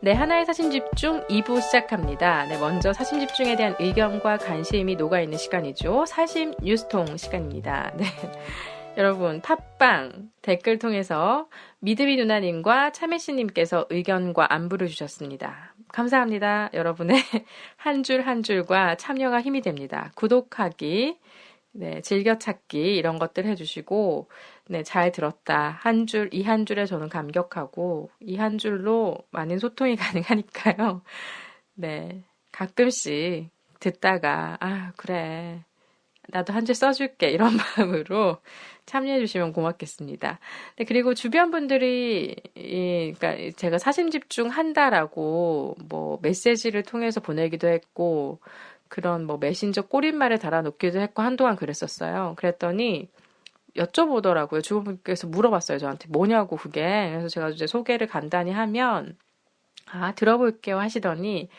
네, 하나의 사심집중 2부 시작합니다. 네, 먼저 사심집중에 대한 의견과 관심이 녹아있는 시간이죠. 사심 뉴스통 시간입니다. 네. 여러분, 팟빵 댓글 통해서 미드비 누나님과 참혜씨님께서 의견과 안부를 주셨습니다. 감사합니다. 여러분의 한 줄 한 줄과 참여가 힘이 됩니다. 구독하기, 네, 즐겨찾기 이런 것들 해주시고 네, 잘 들었다. 한 줄, 이 한 줄에 저는 감격하고 이 한 줄로 많은 소통이 가능하니까요. 네, 가끔씩 듣다가 그래. 나도 한 줄 써줄게. 이런 마음으로 참여해주시면 고맙겠습니다. 네, 그리고 주변 분들이, 그러니까 제가 사심 집중한다라고 뭐 메시지를 통해서 보내기도 했고, 그런 뭐 메신저 꼬릿말에 달아놓기도 했고, 한동안 그랬었어요. 그랬더니, 여쭤보더라고요. 주부분께서 물어봤어요. 저한테 뭐냐고 그게. 그래서 제가 이제 소개를 간단히 하면, 들어볼게요 하시더니,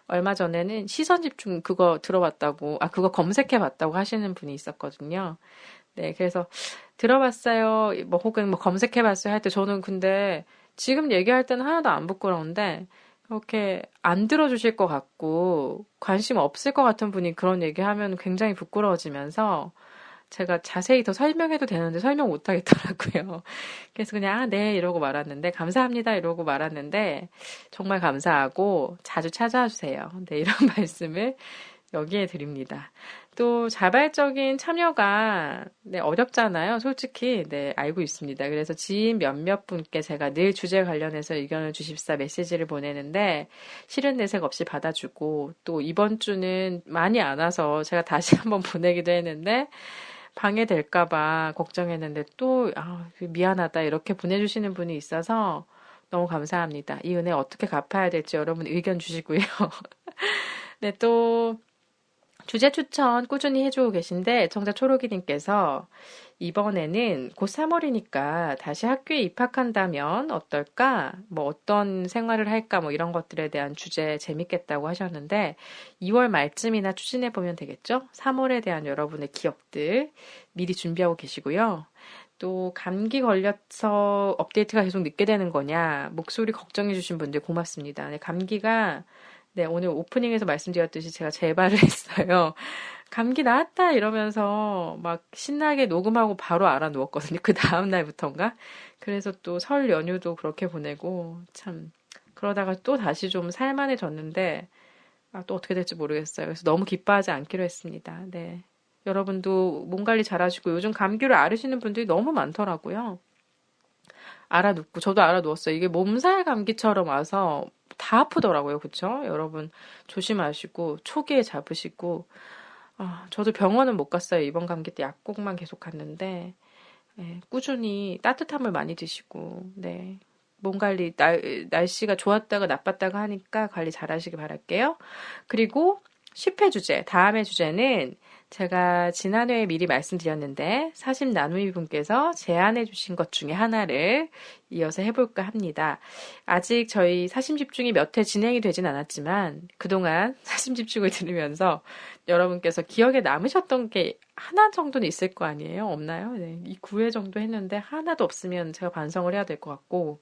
얼마 전에는 시선 집중 그거 들어봤다고, 그거 검색해봤다고 하시는 분이 있었거든요. 네, 그래서 들어봤어요. 뭐 혹은 뭐 검색해봤어요 할 때 저는 근데 지금 얘기할 때는 하나도 안 부끄러운데 그렇게 안 들어주실 것 같고 관심 없을 것 같은 분이 그런 얘기하면 굉장히 부끄러워지면서 제가 자세히 더 설명해도 되는데 설명 못 하겠더라고요. 그래서 그냥 네 이러고 말았는데 감사합니다 이러고 말았는데 정말 감사하고 자주 찾아와 주세요. 네 이런 말씀을 여기에 드립니다. 또 자발적인 참여가 네, 어렵잖아요. 솔직히 네 알고 있습니다. 그래서 지인 몇몇 분께 제가 늘 주제 관련해서 의견을 주십사 메시지를 보내는데 싫은 내색 없이 받아주고 또 이번 주는 많이 안 와서 제가 다시 한번 보내기도 했는데 방해될까봐 걱정했는데 또 미안하다 이렇게 보내주시는 분이 있어서 너무 감사합니다. 이 은혜 어떻게 갚아야 될지 여러분 의견 주시고요. 네, 또 주제 추천 꾸준히 해주고 계신데 애청자 초록이님께서 이번에는 곧 3월이니까 다시 학교에 입학한다면 어떨까? 뭐 어떤 생활을 할까? 뭐 이런 것들에 대한 주제 재밌겠다고 하셨는데 2월 말쯤이나 추진해보면 되겠죠? 3월에 대한 여러분의 기억들 미리 준비하고 계시고요. 또 감기 걸려서 업데이트가 계속 늦게 되는 거냐? 목소리 걱정해주신 분들 고맙습니다. 네, 감기가 네, 오늘 오프닝에서 말씀드렸듯이 제가 재발을 했어요. 감기 나았다 이러면서 막 신나게 녹음하고 바로 알아 누웠거든요. 그 다음 날부터인가? 그래서 또 설 연휴도 그렇게 보내고 참 그러다가 또 다시 좀 살만해졌는데 또 어떻게 될지 모르겠어요. 그래서 너무 기뻐하지 않기로 했습니다. 네. 여러분도 몸 관리 잘하시고 요즘 감기를 앓으시는 분들이 너무 많더라고요. 알아눕고 저도 알아누웠어요. 이게 몸살 감기처럼 와서 다 아프더라고요. 그쵸? 여러분 조심하시고 초기에 잡으시고 저도 병원은 못 갔어요. 이번 감기 때 약국만 계속 갔는데 네, 꾸준히 따뜻함을 많이 드시고 네. 몸 관리 날씨가 좋았다가 나빴다가 하니까 관리 잘 하시기 바랄게요. 그리고 10회 주제 다음의 주제는 제가 지난해에 미리 말씀드렸는데 사심 나누이 분께서 제안해 주신 것 중에 하나를 이어서 해볼까 합니다. 아직 저희 사심 집중이 몇 회 진행이 되진 않았지만 그동안 사심 집중을 들으면서 여러분께서 기억에 남으셨던 게 하나 정도는 있을 거 아니에요? 없나요? 네, 이 9회 정도 했는데 하나도 없으면 제가 반성을 해야 될 것 같고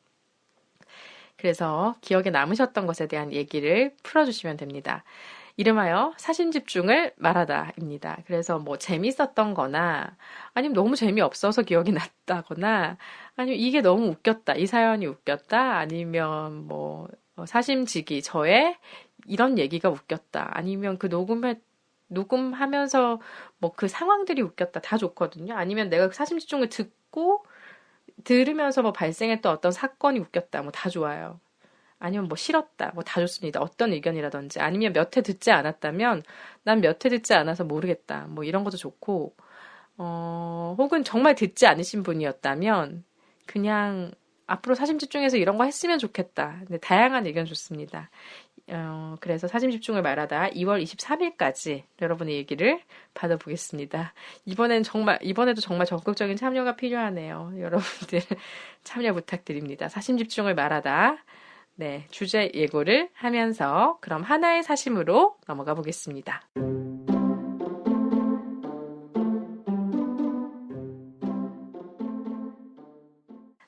그래서 기억에 남으셨던 것에 대한 얘기를 풀어주시면 됩니다. 이름하여 사심 집중을 말하다입니다. 그래서 뭐 재밌었던 거나 아니면 너무 재미없어서 기억이 났다거나 아니면 이게 너무 웃겼다. 이 사연이 웃겼다. 아니면 뭐 사심지기 저의 이런 얘기가 웃겼다. 아니면 그 녹음하면서 뭐 그 상황들이 웃겼다. 다 좋거든요. 아니면 내가 사심 집중을 들으면서 뭐 발생했던 어떤 사건이 웃겼다. 뭐 다 좋아요. 아니면 뭐 싫었다. 뭐 다 좋습니다. 어떤 의견이라든지. 아니면 몇 회 듣지 않았다면 난 몇 회 듣지 않아서 모르겠다. 뭐 이런 것도 좋고 혹은 정말 듣지 않으신 분이었다면 그냥 앞으로 사심 집중해서 이런 거 했으면 좋겠다. 네, 다양한 의견 좋습니다. 그래서 사심 집중을 말하다 2월 23일까지 여러분의 얘기를 받아보겠습니다. 이번에도 정말 적극적인 참여가 필요하네요. 여러분들 참여 부탁드립니다. 사심 집중을 말하다. 네, 주제 예고를 하면서 그럼 하나의 사심으로 넘어가 보겠습니다.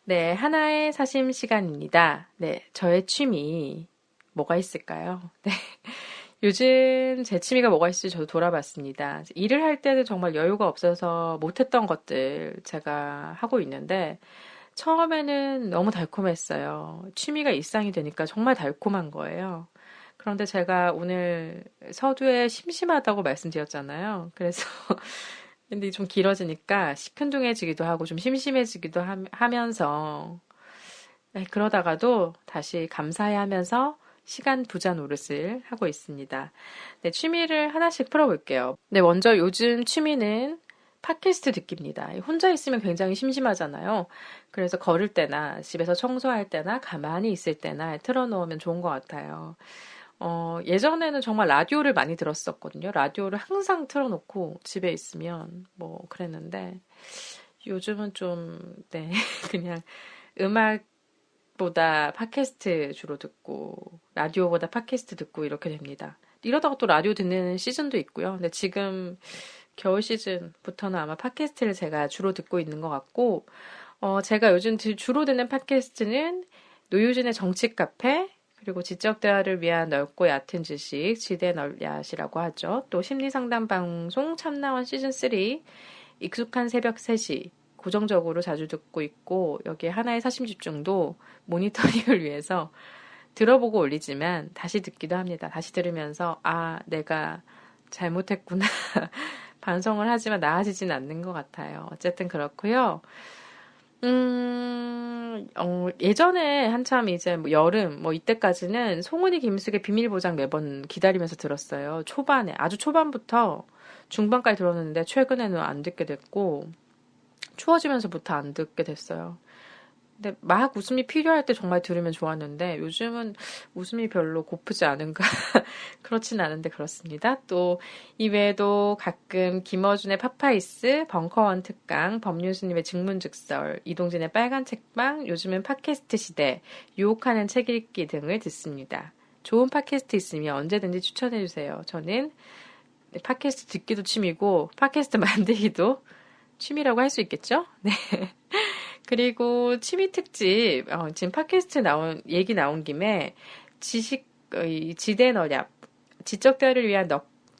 네, 하나의 사심 시간입니다. 네, 저의 취미. 뭐가 있을까요? 네. 요즘 제 취미가 뭐가 있을지 저도 돌아봤습니다. 일을 할 때는 정말 여유가 없어서 못했던 것들 제가 하고 있는데, 처음에는 너무 달콤했어요. 취미가 일상이 되니까 정말 달콤한 거예요. 그런데 제가 오늘 서두에 심심하다고 말씀드렸잖아요. 그래서 근데 좀 길어지니까 시큰둥해지기도 하고 좀 심심해지기도 하면서 그러다가도 다시 감사해 하면서 시간 부자 노릇을 하고 있습니다. 네, 취미를 하나씩 풀어볼게요. 네, 먼저 요즘 취미는 팟캐스트 듣기입니다. 혼자 있으면 굉장히 심심하잖아요. 그래서 걸을 때나 집에서 청소할 때나 가만히 있을 때나 틀어놓으면 좋은 것 같아요. 예전에는 정말 라디오를 많이 들었었거든요. 라디오를 항상 틀어놓고 집에 있으면 뭐 그랬는데 요즘은 좀, 네, 그냥 음악보다 팟캐스트 주로 듣고 라디오보다 팟캐스트 듣고 이렇게 됩니다. 이러다가 또 라디오 듣는 시즌도 있고요. 근데 지금 겨울 시즌부터는 아마 팟캐스트를 제가 주로 듣고 있는 것 같고, 제가 요즘 주로 듣는 팟캐스트는 노유진의 정치 카페, 그리고 지적 대화를 위한 넓고 얕은 지식, 지대 널얏이라고 하죠. 또 심리 상담 방송 참나원 시즌 3, 익숙한 새벽 3시, 고정적으로 자주 듣고 있고, 여기에 하나의 사심 집중도 모니터링을 위해서 들어보고 올리지만 다시 듣기도 합니다. 다시 들으면서, 아, 내가 잘못했구나. 반성을 하지만 나아지진 않는 것 같아요. 어쨌든 그렇고요. 예전에 한참 이제 뭐 여름, 뭐 이때까지는 송은이 김숙의 비밀보장 매번 기다리면서 들었어요. 초반에, 아주 초반부터 중반까지 들었는데 최근에는 안 듣게 됐고, 추워지면서부터 안 듣게 됐어요. 근데 막 웃음이 필요할 때 정말 들으면 좋았는데 요즘은 웃음이 별로 고프지 않은가 그렇진 않은데 그렇습니다. 또 이외에도 가끔 김어준의 파파이스, 벙커원 특강, 법률스님의 증문즉설, 이동진의 빨간 책방, 요즘은 팟캐스트 시대, 유혹하는 책 읽기 등을 듣습니다. 좋은 팟캐스트 있으면 언제든지 추천해주세요. 저는 팟캐스트 듣기도 취미고 팟캐스트 만들기도 취미라고 할 수 있겠죠? 네. 그리고 취미 특집, 지금 팟캐스트 얘기 나온 김에 이 지대 너잡, 지적 대화를 위한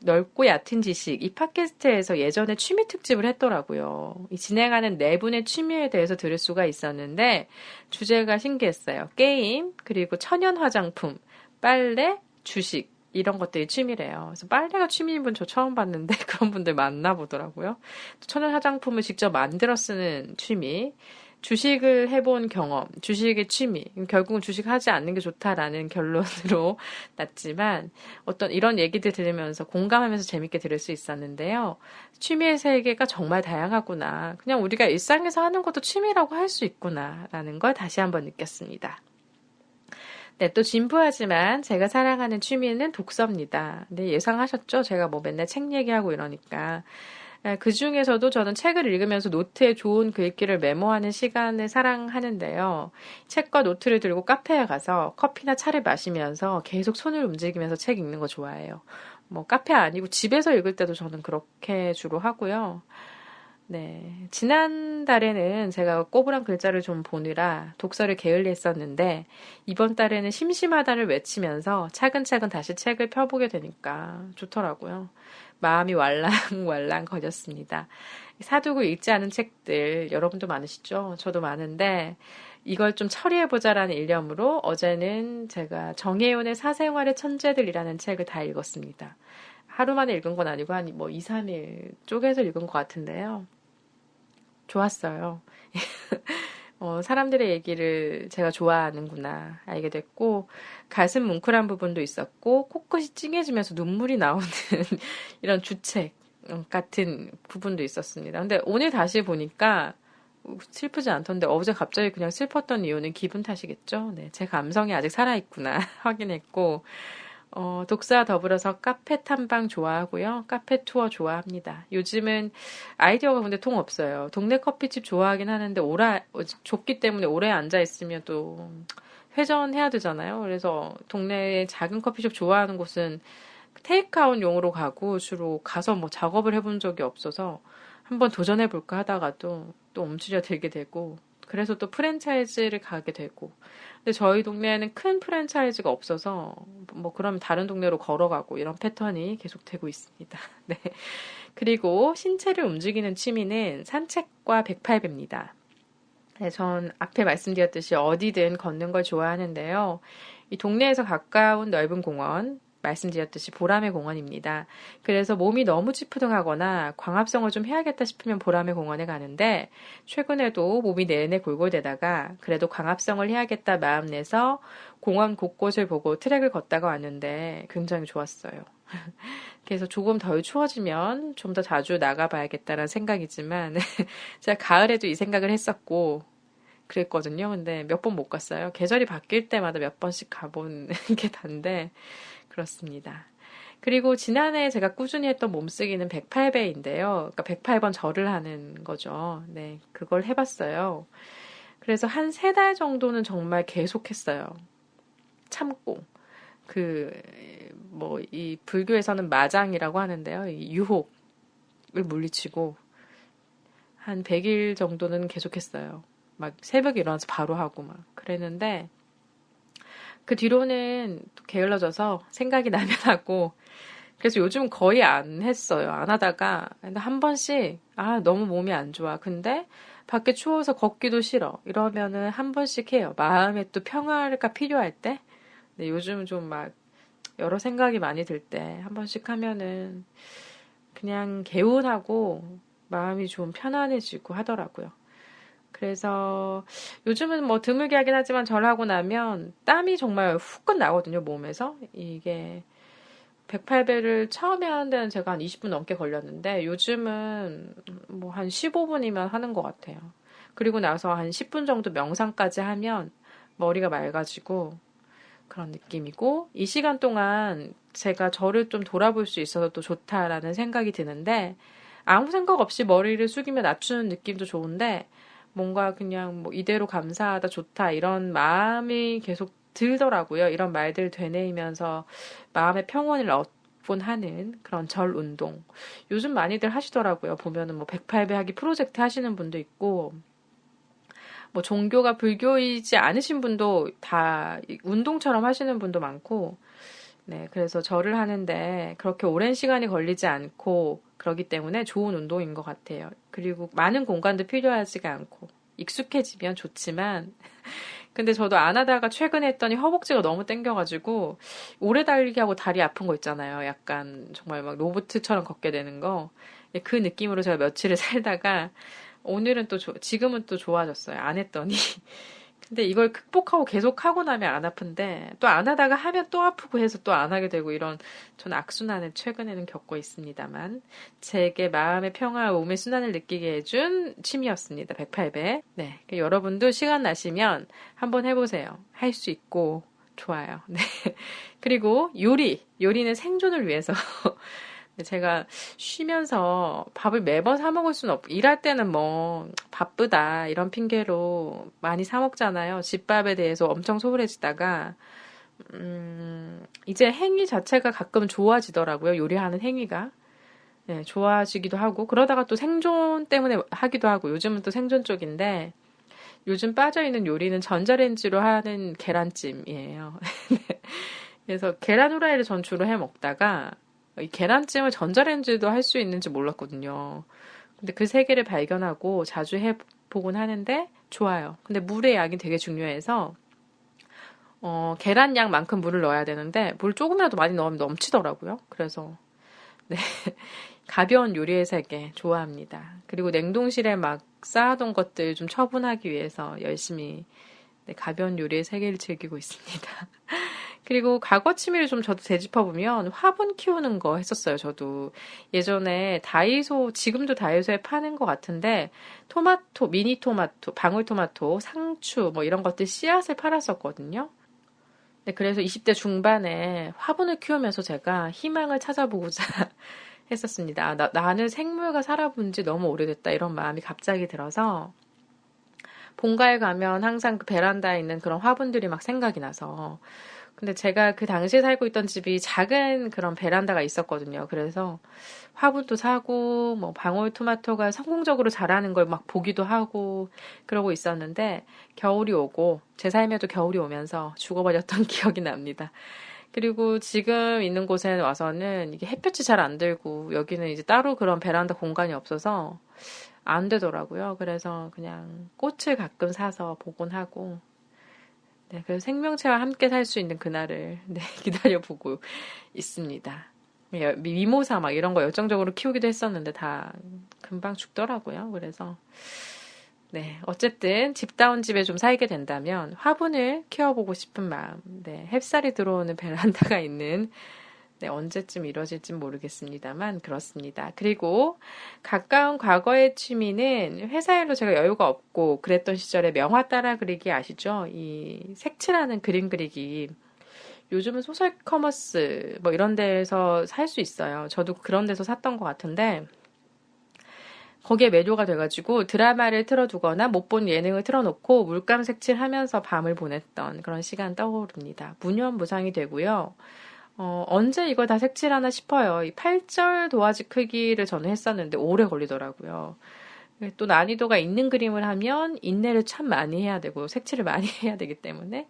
넓고 얕은 지식, 이 팟캐스트에서 예전에 취미 특집을 했더라고요. 이 진행하는 네 분의 취미에 대해서 들을 수가 있었는데, 주제가 신기했어요. 게임, 그리고 천연 화장품, 빨래, 주식, 이런 것들이 취미래요. 그래서 빨래가 취미인 분 저 처음 봤는데 그런 분들 많나 보더라고요. 천연 화장품을 직접 만들어 쓰는 취미, 주식을 해본 경험, 주식의 취미, 결국은 주식하지 않는 게 좋다라는 결론으로 났지만 어떤 이런 얘기들 들으면서 공감하면서 재밌게 들을 수 있었는데요. 취미의 세계가 정말 다양하구나. 그냥 우리가 일상에서 하는 것도 취미라고 할 수 있구나라는 걸 다시 한번 느꼈습니다. 네, 또 진부하지만 제가 사랑하는 취미는 독서입니다. 네, 예상하셨죠? 제가 뭐 맨날 책 얘기하고 이러니까. 그 중에서도 저는 책을 읽으면서 노트에 좋은 글귀를 메모하는 시간을 사랑하는데요. 책과 노트를 들고 카페에 가서 커피나 차를 마시면서 계속 손을 움직이면서 책 읽는 거 좋아해요. 뭐 카페 아니고 집에서 읽을 때도 저는 그렇게 주로 하고요. 네. 지난달에는 제가 꼬부랑 글자를 좀 보느라 독서를 게을리 했었는데, 이번 달에는 심심하다를 외치면서 차근차근 다시 책을 펴보게 되니까 좋더라고요. 마음이 왈랑왈랑 거렸습니다. 사두고 읽지 않은 책들, 여러분도 많으시죠? 저도 많은데, 이걸 좀 처리해보자라는 일념으로 어제는 제가 정혜윤의 사생활의 천재들이라는 책을 다 읽었습니다. 하루 만에 읽은 건 아니고 한 뭐 2, 3일 쪼개서 읽은 것 같은데요. 좋았어요. 사람들의 얘기를 제가 좋아하는구나 알게 됐고, 가슴 뭉클한 부분도 있었고, 코끝이 찡해지면서 눈물이 나오는 이런 주책 같은 부분도 있었습니다. 근데 오늘 다시 보니까 슬프지 않던데 어제 갑자기 그냥 슬펐던 이유는 기분 탓이겠죠? 네, 제 감성이 아직 살아있구나 확인했고, 독서와 더불어서 카페 탐방 좋아하고요. 카페 투어 좋아합니다. 요즘은 아이디어가 근데 통 없어요. 동네 커피집 좋아하긴 하는데 좁기 때문에 오래 앉아있으면 또 회전해야 되잖아요. 그래서 동네에 작은 커피숍 좋아하는 곳은 테이크아웃 용으로 가고 주로 가서 뭐 작업을 해본 적이 없어서 한번 도전해볼까 하다가도 또 움츠려 들게 되고 그래서 또 프랜차이즈를 가게 되고. 근데 저희 동네에는 큰 프랜차이즈가 없어서 뭐 그러면 다른 동네로 걸어가고 이런 패턴이 계속되고 있습니다. 네. 그리고 신체를 움직이는 취미는 산책과 108배입니다. 네, 전 앞에 말씀드렸듯이 어디든 걷는 걸 좋아하는데요. 이 동네에서 가까운 넓은 공원, 말씀드렸듯이 보라매 공원입니다. 그래서 몸이 너무 찌뿌둥하거나 광합성을 좀 해야겠다 싶으면 보라매 공원에 가는데 최근에도 몸이 내내 골골대다가 그래도 광합성을 해야겠다 마음 내서 공원 곳곳을 보고 트랙을 걷다가 왔는데 굉장히 좋았어요. 그래서 조금 덜 추워지면 좀 더 자주 나가봐야겠다는 생각이지만 제가 가을에도 이 생각을 했었고 그랬거든요. 근데 몇 번 못 갔어요. 계절이 바뀔 때마다 몇 번씩 가본 게 단데 그렇습니다. 그리고 지난해 제가 꾸준히 했던 몸쓰기는 108배인데요. 그러니까 108번 절을 하는 거죠. 네, 그걸 해봤어요. 그래서 한 3달 정도는 정말 계속했어요. 참고. 이 불교에서는 마장이라고 하는데요. 이 유혹을 물리치고 한 100일 정도는 계속했어요. 막 새벽에 일어나서 바로 하고 막 그랬는데 그 뒤로는 게을러져서 생각이 나면 하고 그래서 요즘 거의 안 했어요. 안 하다가 한 번씩 너무 몸이 안 좋아. 근데 밖에 추워서 걷기도 싫어. 이러면은 한 번씩 해요. 마음에 또 평화가 필요할 때. 근데 요즘 좀 막 여러 생각이 많이 들 때 한 번씩 하면은 그냥 개운하고 마음이 좀 편안해지고 하더라고요. 그래서 요즘은 뭐 드물게 하긴 하지만 절하고 나면 땀이 정말 훅 나거든요, 몸에서. 이게 108배를 처음에 하는 데는 제가 한 20분 넘게 걸렸는데 요즘은 뭐 한 15분이면 하는 것 같아요. 그리고 나서 한 10분 정도 명상까지 하면 머리가 맑아지고 그런 느낌이고 이 시간 동안 제가 저를 좀 돌아볼 수 있어서 또 좋다라는 생각이 드는데 아무 생각 없이 머리를 숙이며 낮추는 느낌도 좋은데 뭔가 그냥 뭐 이대로 감사하다 좋다 이런 마음이 계속 들더라고요. 이런 말들 되뇌이면서 마음의 평온을 얻곤 하는 그런 절 운동. 요즘 많이들 하시더라고요. 보면은 뭐 108배 하기 프로젝트 하시는 분도 있고 뭐 종교가 불교이지 않으신 분도 다 운동처럼 하시는 분도 많고 네, 그래서 절을 하는데 그렇게 오랜 시간이 걸리지 않고 그러기 때문에 좋은 운동인 것 같아요. 그리고 많은 공간도 필요하지가 않고 익숙해지면 좋지만 근데 저도 안 하다가 최근에 했더니 허벅지가 너무 땡겨가지고 오래 달리기 하고 다리 아픈 거 있잖아요. 약간 정말 막 로봇처럼 걷게 되는 거. 그 느낌으로 제가 며칠을 살다가 오늘은 또 지금은 또 좋아졌어요. 안 했더니. 근데 이걸 극복하고 계속 하고 나면 안 아픈데 또 안 하다가 하면 또 아프고 해서 또 안 하게 되고 이런 전 악순환을 최근에는 겪고 있습니다만 제게 마음의 평화, 몸의 순환을 느끼게 해준 취미였습니다. 108배. 네, 여러분도 시간 나시면 한번 해보세요. 할 수 있고 좋아요. 네. 그리고 요리는 생존을 위해서 제가 쉬면서 밥을 매번 사 먹을 수는 없고, 일할 때는 뭐, 바쁘다, 이런 핑계로 많이 사 먹잖아요. 집밥에 대해서 엄청 소홀해지다가, 이제 행위 자체가 가끔 좋아지더라고요. 요리하는 행위가. 네, 좋아지기도 하고, 그러다가 또 생존 때문에 하기도 하고, 요즘은 또 생존 쪽인데, 요즘 빠져있는 요리는 전자레인지로 하는 계란찜이에요. 그래서 계란 후라이를 전 주로 해 먹다가, 이 계란찜을 전자레인지도 할 수 있는지 몰랐거든요. 근데 그 세계를 발견하고 자주 해보곤 하는데 좋아요. 근데 물의 양이 되게 중요해서 계란 양만큼 물을 넣어야 되는데 물 조금이라도 많이 넣으면 넘치더라고요. 그래서 네, 가벼운 요리의 세계 좋아합니다. 그리고 냉동실에 막 쌓아둔 것들 좀 처분하기 위해서 열심히 네, 가벼운 요리의 세계를 즐기고 있습니다. 그리고 과거 취미를 좀 저도 되짚어보면 화분 키우는 거 했었어요, 저도. 예전에 다이소, 지금도 다이소에 파는 것 같은데, 토마토, 미니 토마토, 방울토마토, 상추, 뭐 이런 것들 씨앗을 팔았었거든요. 네, 그래서 20대 중반에 화분을 키우면서 제가 희망을 찾아보고자 했었습니다. 나는 생물과 살아본 지 너무 오래됐다, 이런 마음이 갑자기 들어서, 본가에 가면 항상 그 베란다에 있는 그런 화분들이 막 생각이 나서, 근데 제가 그 당시에 살고 있던 집이 작은 그런 베란다가 있었거든요. 그래서 화분도 사고, 뭐, 방울토마토가 성공적으로 자라는 걸 막 보기도 하고, 그러고 있었는데, 겨울이 오고, 제 삶에도 겨울이 오면서 죽어버렸던 기억이 납니다. 그리고 지금 있는 곳에 와서는 이게 햇볕이 잘 안 들고, 여기는 이제 따로 그런 베란다 공간이 없어서 안 되더라고요. 그래서 그냥 꽃을 가끔 사서 보곤 하고, 네, 그래서 생명체와 함께 살 수 있는 그날을 네, 기다려보고 있습니다. 미모사 막 이런 거 열정적으로 키우기도 했었는데 다 금방 죽더라고요. 그래서 네, 어쨌든 집다운 집에 좀 살게 된다면 화분을 키워보고 싶은 마음, 네, 햇살이 들어오는 베란다가 있는 네, 언제쯤 이루어질진 모르겠습니다만 그렇습니다. 그리고 가까운 과거의 취미는 회사 일로 제가 여유가 없고 그랬던 시절에 명화 따라 그리기 아시죠? 이 색칠하는 그림 그리기. 요즘은 소설 커머스 뭐 이런 데서 살 수 있어요. 저도 그런 데서 샀던 것 같은데 거기에 매료가 돼가지고 드라마를 틀어두거나 못 본 예능을 틀어놓고 물감 색칠하면서 밤을 보냈던 그런 시간 떠오릅니다. 무념무상이 되고요. 언제 이걸 다 색칠하나 싶어요. 이 8절 도화지 크기를 저는 했었는데 오래 걸리더라고요. 또 난이도가 있는 그림을 하면 인내를 참 많이 해야 되고 색칠을 많이 해야 되기 때문에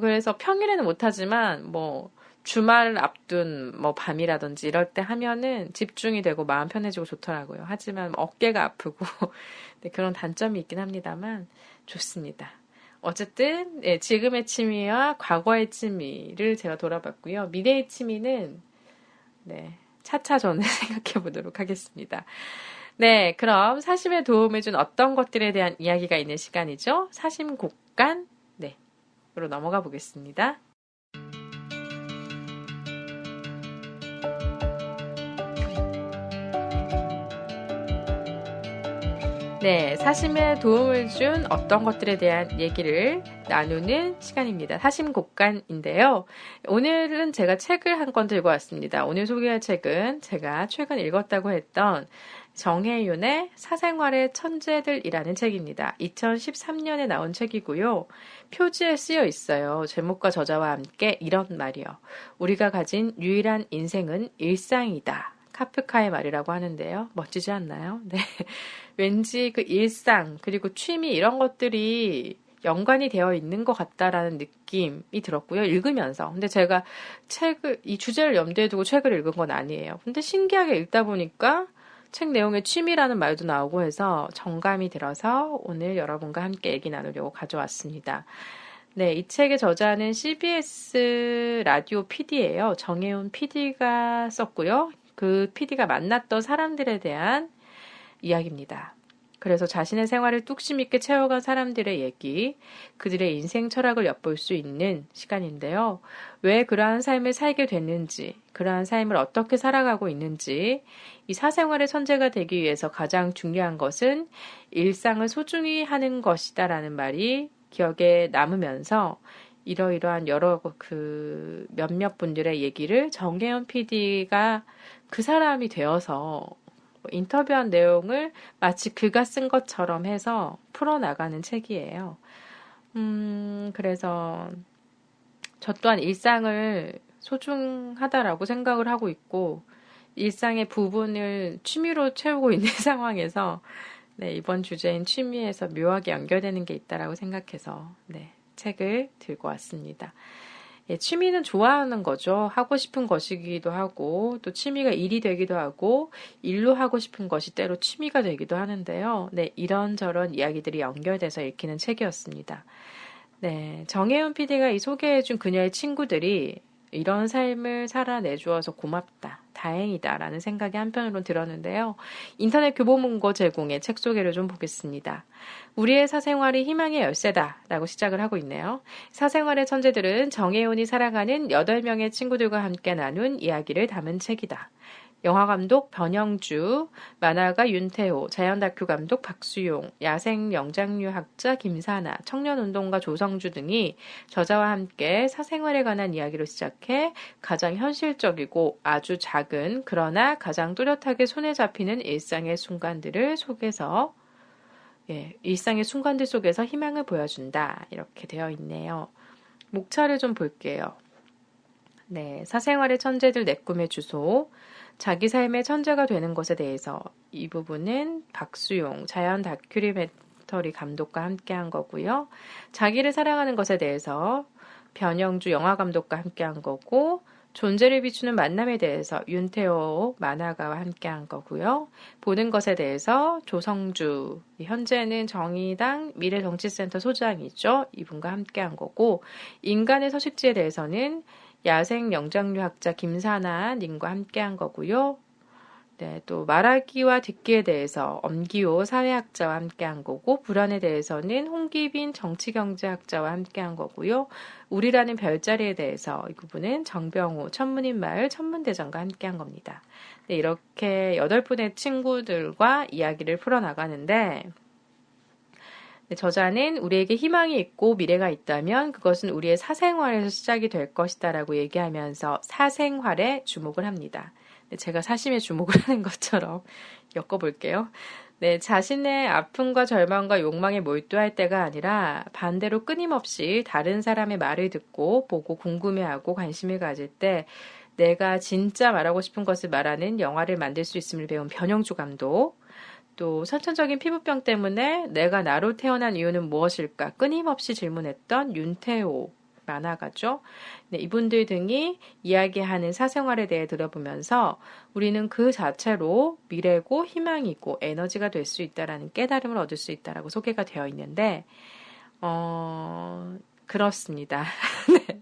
그래서 평일에는 못하지만 뭐 주말 앞둔 뭐 밤이라든지 이럴 때 하면은 집중이 되고 마음 편해지고 좋더라고요. 하지만 어깨가 아프고 네, 그런 단점이 있긴 합니다만 좋습니다. 어쨌든 예, 지금의 취미와 과거의 취미를 제가 돌아봤고요. 미래의 취미는 네, 차차 저는 생각해 보도록 하겠습니다. 네, 그럼 사심에 도움을 준 어떤 것들에 대한 이야기가 있는 시간이죠. 사심곡간 네, 으로 넘어가 보겠습니다. 네, 사심에 도움을 준 어떤 것들에 대한 얘기를 나누는 시간입니다. 사심곡간인데요. 오늘은 제가 책을 한 권 들고 왔습니다. 오늘 소개할 책은 제가 최근 읽었다고 했던 정혜윤의 사생활의 천재들이라는 책입니다. 2013년에 나온 책이고요. 표지에 쓰여 있어요. 제목과 저자와 함께 이런 말이요. 우리가 가진 유일한 인생은 일상이다. 카프카의 말이라고 하는데요. 멋지지 않나요? 네. 왠지 그 일상, 그리고 취미 이런 것들이 연관이 되어 있는 것 같다라는 느낌이 들었고요. 읽으면서. 근데 제가 이 주제를 염두에 두고 책을 읽은 건 아니에요. 근데 신기하게 읽다 보니까 책 내용에 취미라는 말도 나오고 해서 정감이 들어서 오늘 여러분과 함께 얘기 나누려고 가져왔습니다. 네, 이 책의 저자는 CBS 라디오 PD예요. 정혜훈 PD가 썼고요. 그 PD가 만났던 사람들에 대한 이야기입니다. 그래서 자신의 생활을 뚝심 있게 채워간 사람들의 얘기, 그들의 인생 철학을 엿볼 수 있는 시간인데요. 왜 그러한 삶을 살게 됐는지, 그러한 삶을 어떻게 살아가고 있는지, 이 사생활의 천재가 되기 위해서 가장 중요한 것은 일상을 소중히 하는 것이다라는 말이 기억에 남으면서 이러이러한 여러 몇몇 분들의 얘기를 정혜연 PD가 그 사람이 되어서 인터뷰한 내용을 마치 그가 쓴 것처럼 해서 풀어나가는 책이에요. 그래서 저 또한 일상을 소중하다라고 생각을 하고 있고, 일상의 부분을 취미로 채우고 있는 상황에서, 네, 이번 주제인 취미에서 묘하게 연결되는 게 있다라고 생각해서, 네, 책을 들고 왔습니다. 예, 취미는 좋아하는 거죠. 하고 싶은 것이기도 하고, 또 취미가 일이 되기도 하고, 일로 하고 싶은 것이 때로 취미가 되기도 하는데요. 네, 이런저런 이야기들이 연결돼서 읽히는 책이었습니다. 네, 정혜윤 PD가 이 소개해준 그녀의 친구들이 이런 삶을 살아내주어서 고맙다, 다행이다 라는 생각이 한편으로는 들었는데요. 인터넷 교보문고 제공의 책 소개를 좀 보겠습니다. 우리의 사생활이 희망의 열쇠다 라고 시작을 하고 있네요. 사생활의 천재들은 정혜윤이 살아가는 8명의 친구들과 함께 나눈 이야기를 담은 책이다. 영화감독 변영주, 만화가 윤태호, 자연다큐 감독 박수용, 야생영장류학자 김사나, 청년운동가 조성주 등이 저자와 함께 사생활에 관한 이야기로 시작해 가장 현실적이고 아주 작은 그러나 가장 뚜렷하게 손에 잡히는 일상의 순간들을 속에서 일상의 순간들 속에서 희망을 보여준다. 이렇게 되어 있네요. 목차를 좀 볼게요. 네, 사생활의 천재들 내 꿈의 주소, 자기 삶의 천재가 되는 것에 대해서 이 부분은 박수용 자연 다큐멘터리 감독과 함께한 거고요. 자기를 사랑하는 것에 대해서 변영주 영화 감독과 함께한 거고, 존재를 비추는 만남에 대해서 윤태호 만화가와 함께한 거고요. 보는 것에 대해서 조성주, 현재는 정의당 미래정치센터 소장이죠. 이분과 함께한 거고, 인간의 서식지에 대해서는 야생 영장류학자 김사나 님과 함께한 거고요. 네, 또 말하기와 듣기에 대해서 엄기호 사회학자와 함께한 거고, 불안에 대해서는 홍기빈 정치경제학자와 함께한 거고요. 우리라는 별자리에 대해서 이 부분은 정병호 천문인마을 천문대장과 함께한 겁니다. 네, 이렇게 8분의 친구들과 이야기를 풀어나가는데, 네, 저자는 우리에게 희망이 있고 미래가 있다면 그것은 우리의 사생활에서 시작이 될 것이다 라고 얘기하면서 사생활에 주목을 합니다. 네, 제가 사심에 주목을 하는 것처럼 엮어볼게요. 네, 자신의 아픔과 절망과 욕망에 몰두할 때가 아니라 반대로 끊임없이 다른 사람의 말을 듣고 보고 궁금해하고 관심을 가질 때 내가 진짜 말하고 싶은 것을 말하는 영화를 만들 수 있음을 배운 변영주 감독, 또 선천적인 피부병 때문에 내가 나로 태어난 이유는 무엇일까 끊임없이 질문했던 윤태호 만화가죠. 네, 이분들 등이 이야기하는 사생활에 대해 들어보면서 우리는 그 자체로 미래고 희망이고 에너지가 될 수 있다라는 깨달음을 얻을 수 있다라고 소개가 되어 있는데 그렇습니다. 네.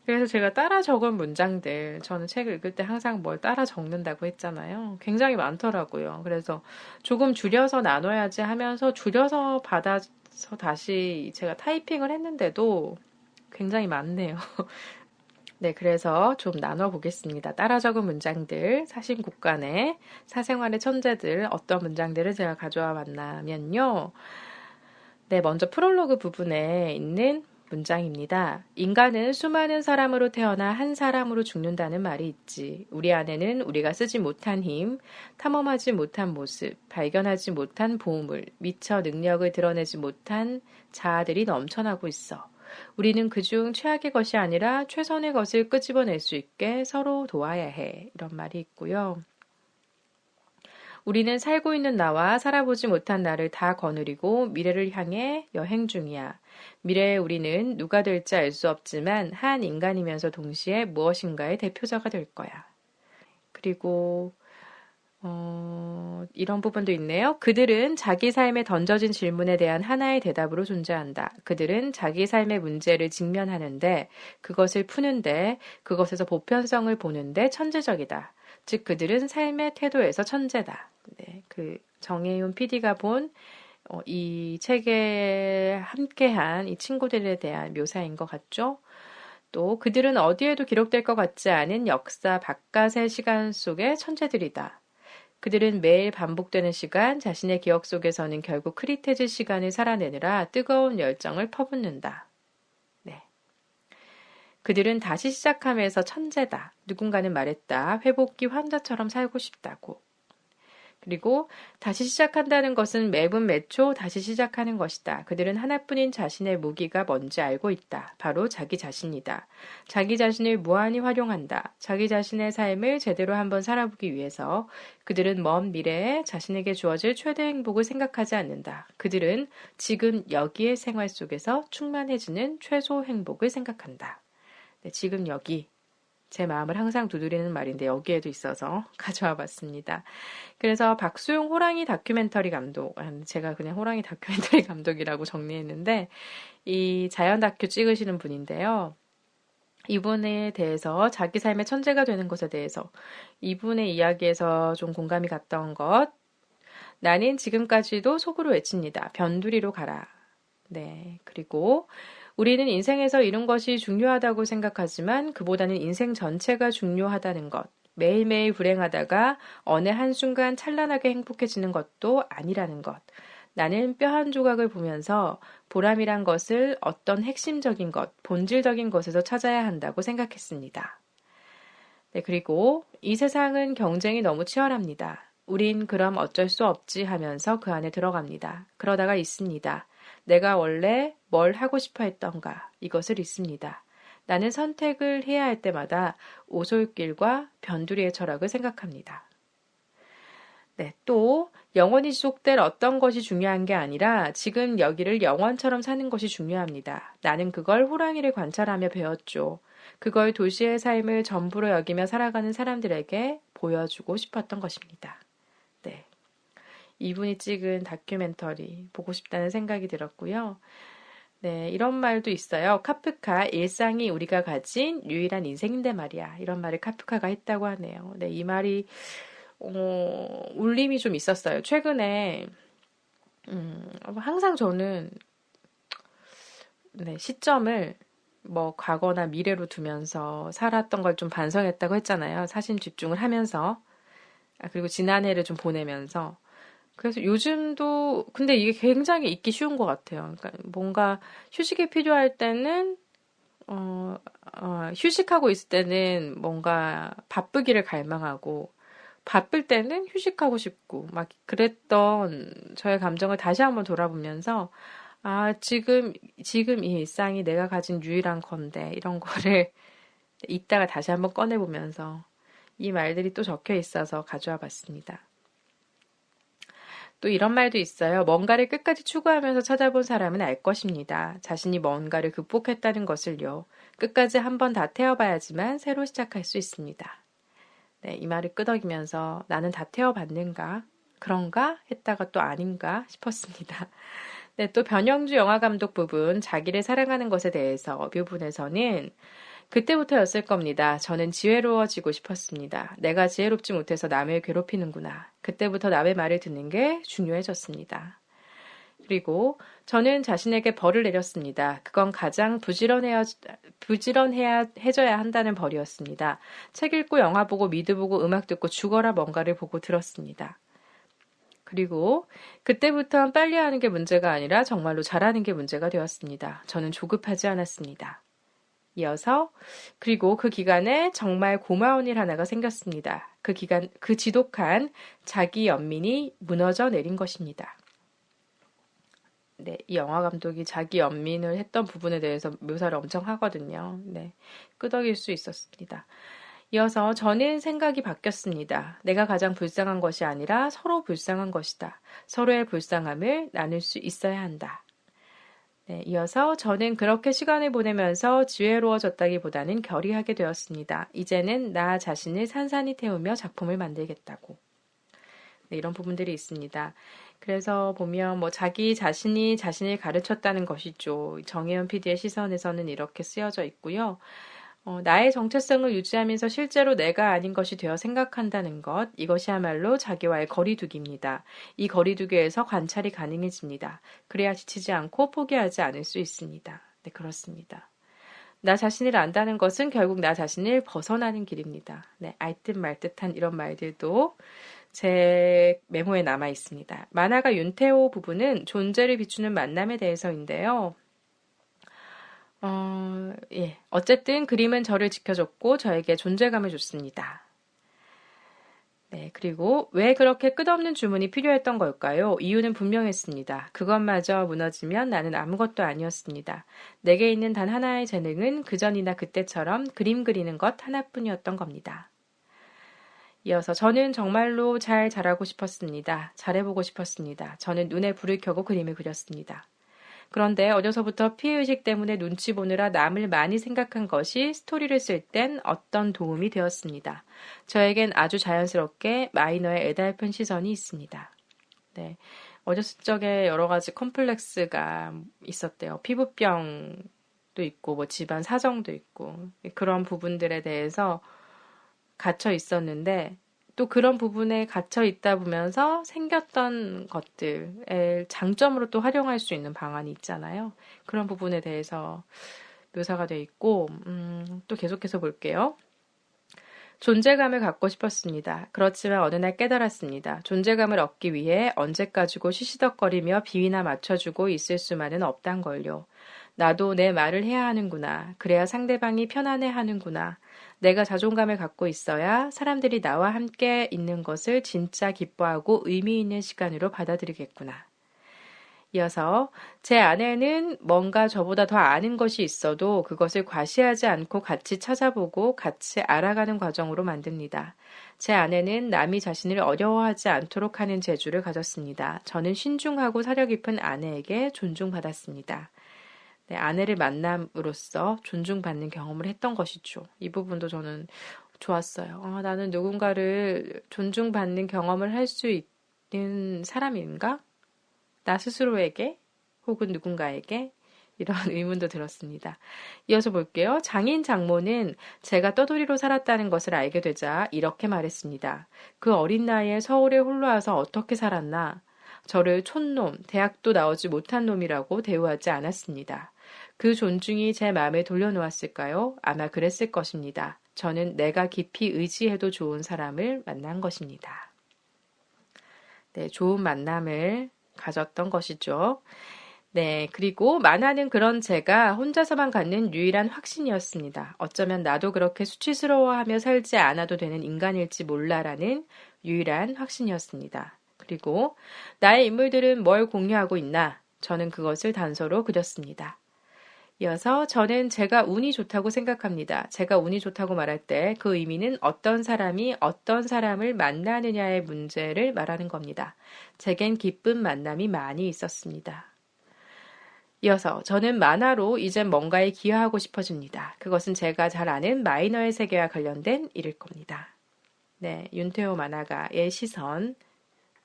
그래서 제가 따라 적은 문장들, 저는 책을 읽을 때 항상 뭘 따라 적는다고 했잖아요. 굉장히 많더라고요. 그래서 조금 줄여서 나눠야지 하면서 줄여서 받아서 다시 제가 타이핑을 했는데도 굉장히 많네요. 네, 그래서 좀 나눠보겠습니다. 따라 적은 문장들, 사심국간의 사생활의 천재들, 어떤 문장들을 제가 가져와 봤냐면요. 네, 먼저 프롤로그 부분에 있는 문장입니다. 인간은 수많은 사람으로 태어나 한 사람으로 죽는다는 말이 있지. 우리 안에는 우리가 쓰지 못한 힘, 탐험하지 못한 모습, 발견하지 못한 보물, 미처 능력을 드러내지 못한 자아들이 넘쳐나고 있어. 우리는 그중 최악의 것이 아니라 최선의 것을 끄집어낼 수 있게 서로 도와야 해. 이런 말이 있고요. 우리는 살고 있는 나와 살아보지 못한 나를 다 거느리고 미래를 향해 여행 중이야. 미래의 우리는 누가 될지 알 수 없지만 한 인간이면서 동시에 무엇인가의 대표자가 될 거야. 그리고 이런 부분도 있네요. 그들은 자기 삶에 던져진 질문에 대한 하나의 대답으로 존재한다. 그들은 자기 삶의 문제를 직면하는데, 그것을 푸는데, 그것에서 보편성을 보는데 천재적이다. 즉 그들은 삶의 태도에서 천재다. 네, 그 정혜윤 PD가 본 이 책에 함께한 이 친구들에 대한 묘사인 것 같죠? 또 그들은 어디에도 기록될 것 같지 않은 역사 바깥의 시간 속의 천재들이다. 그들은 매일 반복되는 시간, 자신의 기억 속에서는 결국 흐릿해질 시간을 살아내느라 뜨거운 열정을 퍼붓는다. 네. 그들은 다시 시작함에서 천재다. 누군가는 말했다. 회복기 환자처럼 살고 싶다고. 그리고 다시 시작한다는 것은 매분 매초 다시 시작하는 것이다. 그들은 하나뿐인 자신의 무기가 뭔지 알고 있다. 바로 자기 자신이다. 자기 자신을 무한히 활용한다. 자기 자신의 삶을 제대로 한번 살아보기 위해서 그들은 먼 미래에 자신에게 주어질 최대 행복을 생각하지 않는다. 그들은 지금 여기의 생활 속에서 충만해지는 최소 행복을 생각한다. 네, 지금 여기. 제 마음을 항상 두드리는 말인데 여기에도 있어서 가져와 봤습니다. 그래서 박수용 호랑이 다큐멘터리 감독, 제가 그냥 호랑이 다큐멘터리 감독이라고 정리했는데 이 자연 다큐 찍으시는 분인데요. 이분에 대해서 자기 삶의 천재가 되는 것에 대해서 이분의 이야기에서 좀 공감이 갔던 것, 나는 지금까지도 속으로 외칩니다. 변두리로 가라. 네, 그리고 우리는 인생에서 이룬 것이 중요하다고 생각하지만 그보다는 인생 전체가 중요하다는 것. 매일매일 불행하다가 어느 한순간 찬란하게 행복해지는 것도 아니라는 것. 나는 뼈 한 조각을 보면서 보람이란 것을 어떤 핵심적인 것, 본질적인 것에서 찾아야 한다고 생각했습니다. 네, 그리고 이 세상은 경쟁이 너무 치열합니다. 우린 그럼 어쩔 수 없지 하면서 그 안에 들어갑니다. 그러다가 있습니다. 내가 원래 뭘 하고 싶어 했던가 이것을 잊습니다. 나는 선택을 해야 할 때마다 오솔길과 변두리의 철학을 생각합니다. 네, 또 영원히 지속될 어떤 것이 중요한 게 아니라 지금 여기를 영원처럼 사는 것이 중요합니다. 나는 그걸 호랑이를 관찰하며 배웠죠. 그걸 도시의 삶을 전부로 여기며 살아가는 사람들에게 보여주고 싶었던 것입니다. 네. 이분이 찍은 다큐멘터리 보고 싶다는 생각이 들었고요. 네, 이런 말도 있어요. 카프카, 일상이 우리가 가진 유일한 인생인데 말이야. 이런 말을 카프카가 했다고 하네요. 네, 이 말이 울림이 좀 있었어요. 최근에 항상 저는 네, 시점을 뭐 과거나 미래로 두면서 살았던 걸 좀 반성했다고 했잖아요. 사심 집중을 하면서 그리고 지난해를 좀 보내면서 그래서 요즘도 근데 이게 굉장히 잊기 쉬운 것 같아요. 그러니까 뭔가 휴식이 필요할 때는 휴식하고 있을 때는 뭔가 바쁘기를 갈망하고 바쁠 때는 휴식하고 싶고 막 그랬던 저의 감정을 다시 한번 돌아보면서 지금 이 일상이 내가 가진 유일한 건데 이런 거를 이따가 다시 한번 꺼내보면서 이 말들이 또 적혀 있어서 가져와 봤습니다. 또 이런 말도 있어요. 뭔가를 끝까지 추구하면서 찾아본 사람은 알 것입니다. 자신이 뭔가를 극복했다는 것을요. 끝까지 한번 다 태워봐야지만 새로 시작할 수 있습니다. 네, 이 말을 끄덕이면서 나는 다 태워봤는가? 그런가? 했다가 또 아닌가? 싶었습니다. 네, 또 변영주 영화감독 부분, 자기를 사랑하는 것에 대해서 부분에서는 그때부터였을 겁니다. 저는 지혜로워지고 싶었습니다. 내가 지혜롭지 못해서 남을 괴롭히는구나. 그때부터 남의 말을 듣는 게 중요해졌습니다. 그리고 저는 자신에게 벌을 내렸습니다. 그건 가장 부지런해야 해줘야 한다는 벌이었습니다. 책 읽고 영화 보고 미드 보고 음악 듣고 죽어라 뭔가를 보고 들었습니다. 그리고 그때부터 빨리 하는 게 문제가 아니라 정말로 잘하는 게 문제가 되었습니다. 저는 조급하지 않았습니다. 이어서 그리고 그 기간에 정말 고마운 일 하나가 생겼습니다. 그 지독한 자기 연민이 무너져 내린 것입니다. 네, 이 영화 감독이 자기 연민을 했던 부분에 대해서 묘사를 엄청 하거든요. 네, 끄덕일 수 있었습니다. 이어서 저는 생각이 바뀌었습니다. 내가 가장 불쌍한 것이 아니라 서로 불쌍한 것이다. 서로의 불쌍함을 나눌 수 있어야 한다. 네, 이어서 저는 그렇게 시간을 보내면서 지혜로워졌다기보다는 결의하게 되었습니다. 이제는 나 자신을 산산히 태우며 작품을 만들겠다고. 네, 이런 부분들이 있습니다. 그래서 보면 뭐 자기 자신이 자신을 가르쳤다는 것이죠. 정혜연 PD의 시선에서는 이렇게 쓰여져 있고요. 나의 정체성을 유지하면서 실제로 내가 아닌 것이 되어 생각한다는 것, 이것이야말로 자기와의 거리두기입니다. 이 거리두기에서 관찰이 가능해집니다. 그래야 지치지 않고 포기하지 않을 수 있습니다. 네, 그렇습니다. 나 자신을 안다는 것은 결국 나 자신을 벗어나는 길입니다. 네, 알듯 말듯한 이런 말들도 제 메모에 남아 있습니다. 만화가 윤태호 부부는 존재를 비추는 만남에 대해서인데요. 예. 어쨌든 그림은 저를 지켜줬고 저에게 존재감을 줬습니다. 네, 그리고 왜 그렇게 끝없는 주문이 필요했던 걸까요? 이유는 분명했습니다. 그것마저 무너지면 나는 아무것도 아니었습니다. 내게 있는 단 하나의 재능은 그전이나 그때처럼 그림 그리는 것 하나뿐이었던 겁니다. 이어서 저는 정말로 잘 자라고 싶었습니다. 잘해보고 싶었습니다. 저는 눈에 불을 켜고 그림을 그렸습니다. 그런데 어려서부터 피해의식 때문에 눈치 보느라 남을 많이 생각한 것이 스토리를 쓸 땐 어떤 도움이 되었습니다. 저에겐 아주 자연스럽게 마이너의 애달픈 시선이 있습니다. 네, 어렸을 적에 여러 가지 컴플렉스가 있었대요. 피부병도 있고 뭐 집안 사정도 있고 그런 부분들에 대해서 갇혀 있었는데 또 그런 부분에 갇혀 있다 보면서 생겼던 것들을 장점으로 또 활용할 수 있는 방안이 있잖아요. 그런 부분에 대해서 묘사가 돼 있고 또 계속해서 볼게요. 존재감을 갖고 싶었습니다. 그렇지만 어느 날 깨달았습니다. 존재감을 얻기 위해 언제까지고 시시덕거리며 비위나 맞춰주고 있을 수만은 없단 걸요. 나도 내 말을 해야 하는구나. 그래야 상대방이 편안해 하는구나. 내가 자존감을 갖고 있어야 사람들이 나와 함께 있는 것을 진짜 기뻐하고 의미 있는 시간으로 받아들이겠구나. 이어서 제 아내는 뭔가 저보다 더 아는 것이 있어도 그것을 과시하지 않고 같이 찾아보고 같이 알아가는 과정으로 만듭니다. 제 아내는 남이 자신을 어려워하지 않도록 하는 재주를 가졌습니다. 저는 신중하고 사려 깊은 아내에게 존중받았습니다. 네, 아내를 만남으로써 존중받는 경험을 했던 것이죠. 이 부분도 저는 좋았어요. 나는 누군가를 존중받는 경험을 할 수 있는 사람인가? 나 스스로에게 혹은 누군가에게 이런 의문도 들었습니다. 이어서 볼게요. 장인 장모는 제가 떠돌이로 살았다는 것을 알게 되자 이렇게 말했습니다. 그 어린 나이에 서울에 홀로 와서 어떻게 살았나? 저를 촌놈, 대학도 나오지 못한 놈이라고 대우하지 않았습니다. 그 존중이 제 마음에 돌려놓았을까요? 아마 그랬을 것입니다. 저는 내가 깊이 의지해도 좋은 사람을 만난 것입니다. 네, 좋은 만남을 가졌던 것이죠. 네, 그리고 만화는 그런 제가 혼자서만 갖는 유일한 확신이었습니다. 어쩌면 나도 그렇게 수치스러워하며 살지 않아도 되는 인간일지 몰라라는 유일한 확신이었습니다. 그리고 나의 인물들은 뭘 공유하고 있나? 저는 그것을 단서로 그렸습니다. 이어서 저는 제가 운이 좋다고 생각합니다. 제가 운이 좋다고 말할 때 그 의미는 어떤 사람이 어떤 사람을 만나느냐의 문제를 말하는 겁니다. 제겐 기쁜 만남이 많이 있었습니다. 이어서 저는 만화로 이젠 뭔가에 기여하고 싶어집니다. 그것은 제가 잘 아는 마이너의 세계와 관련된 일일 겁니다. 네, 윤태호 만화가의 시선,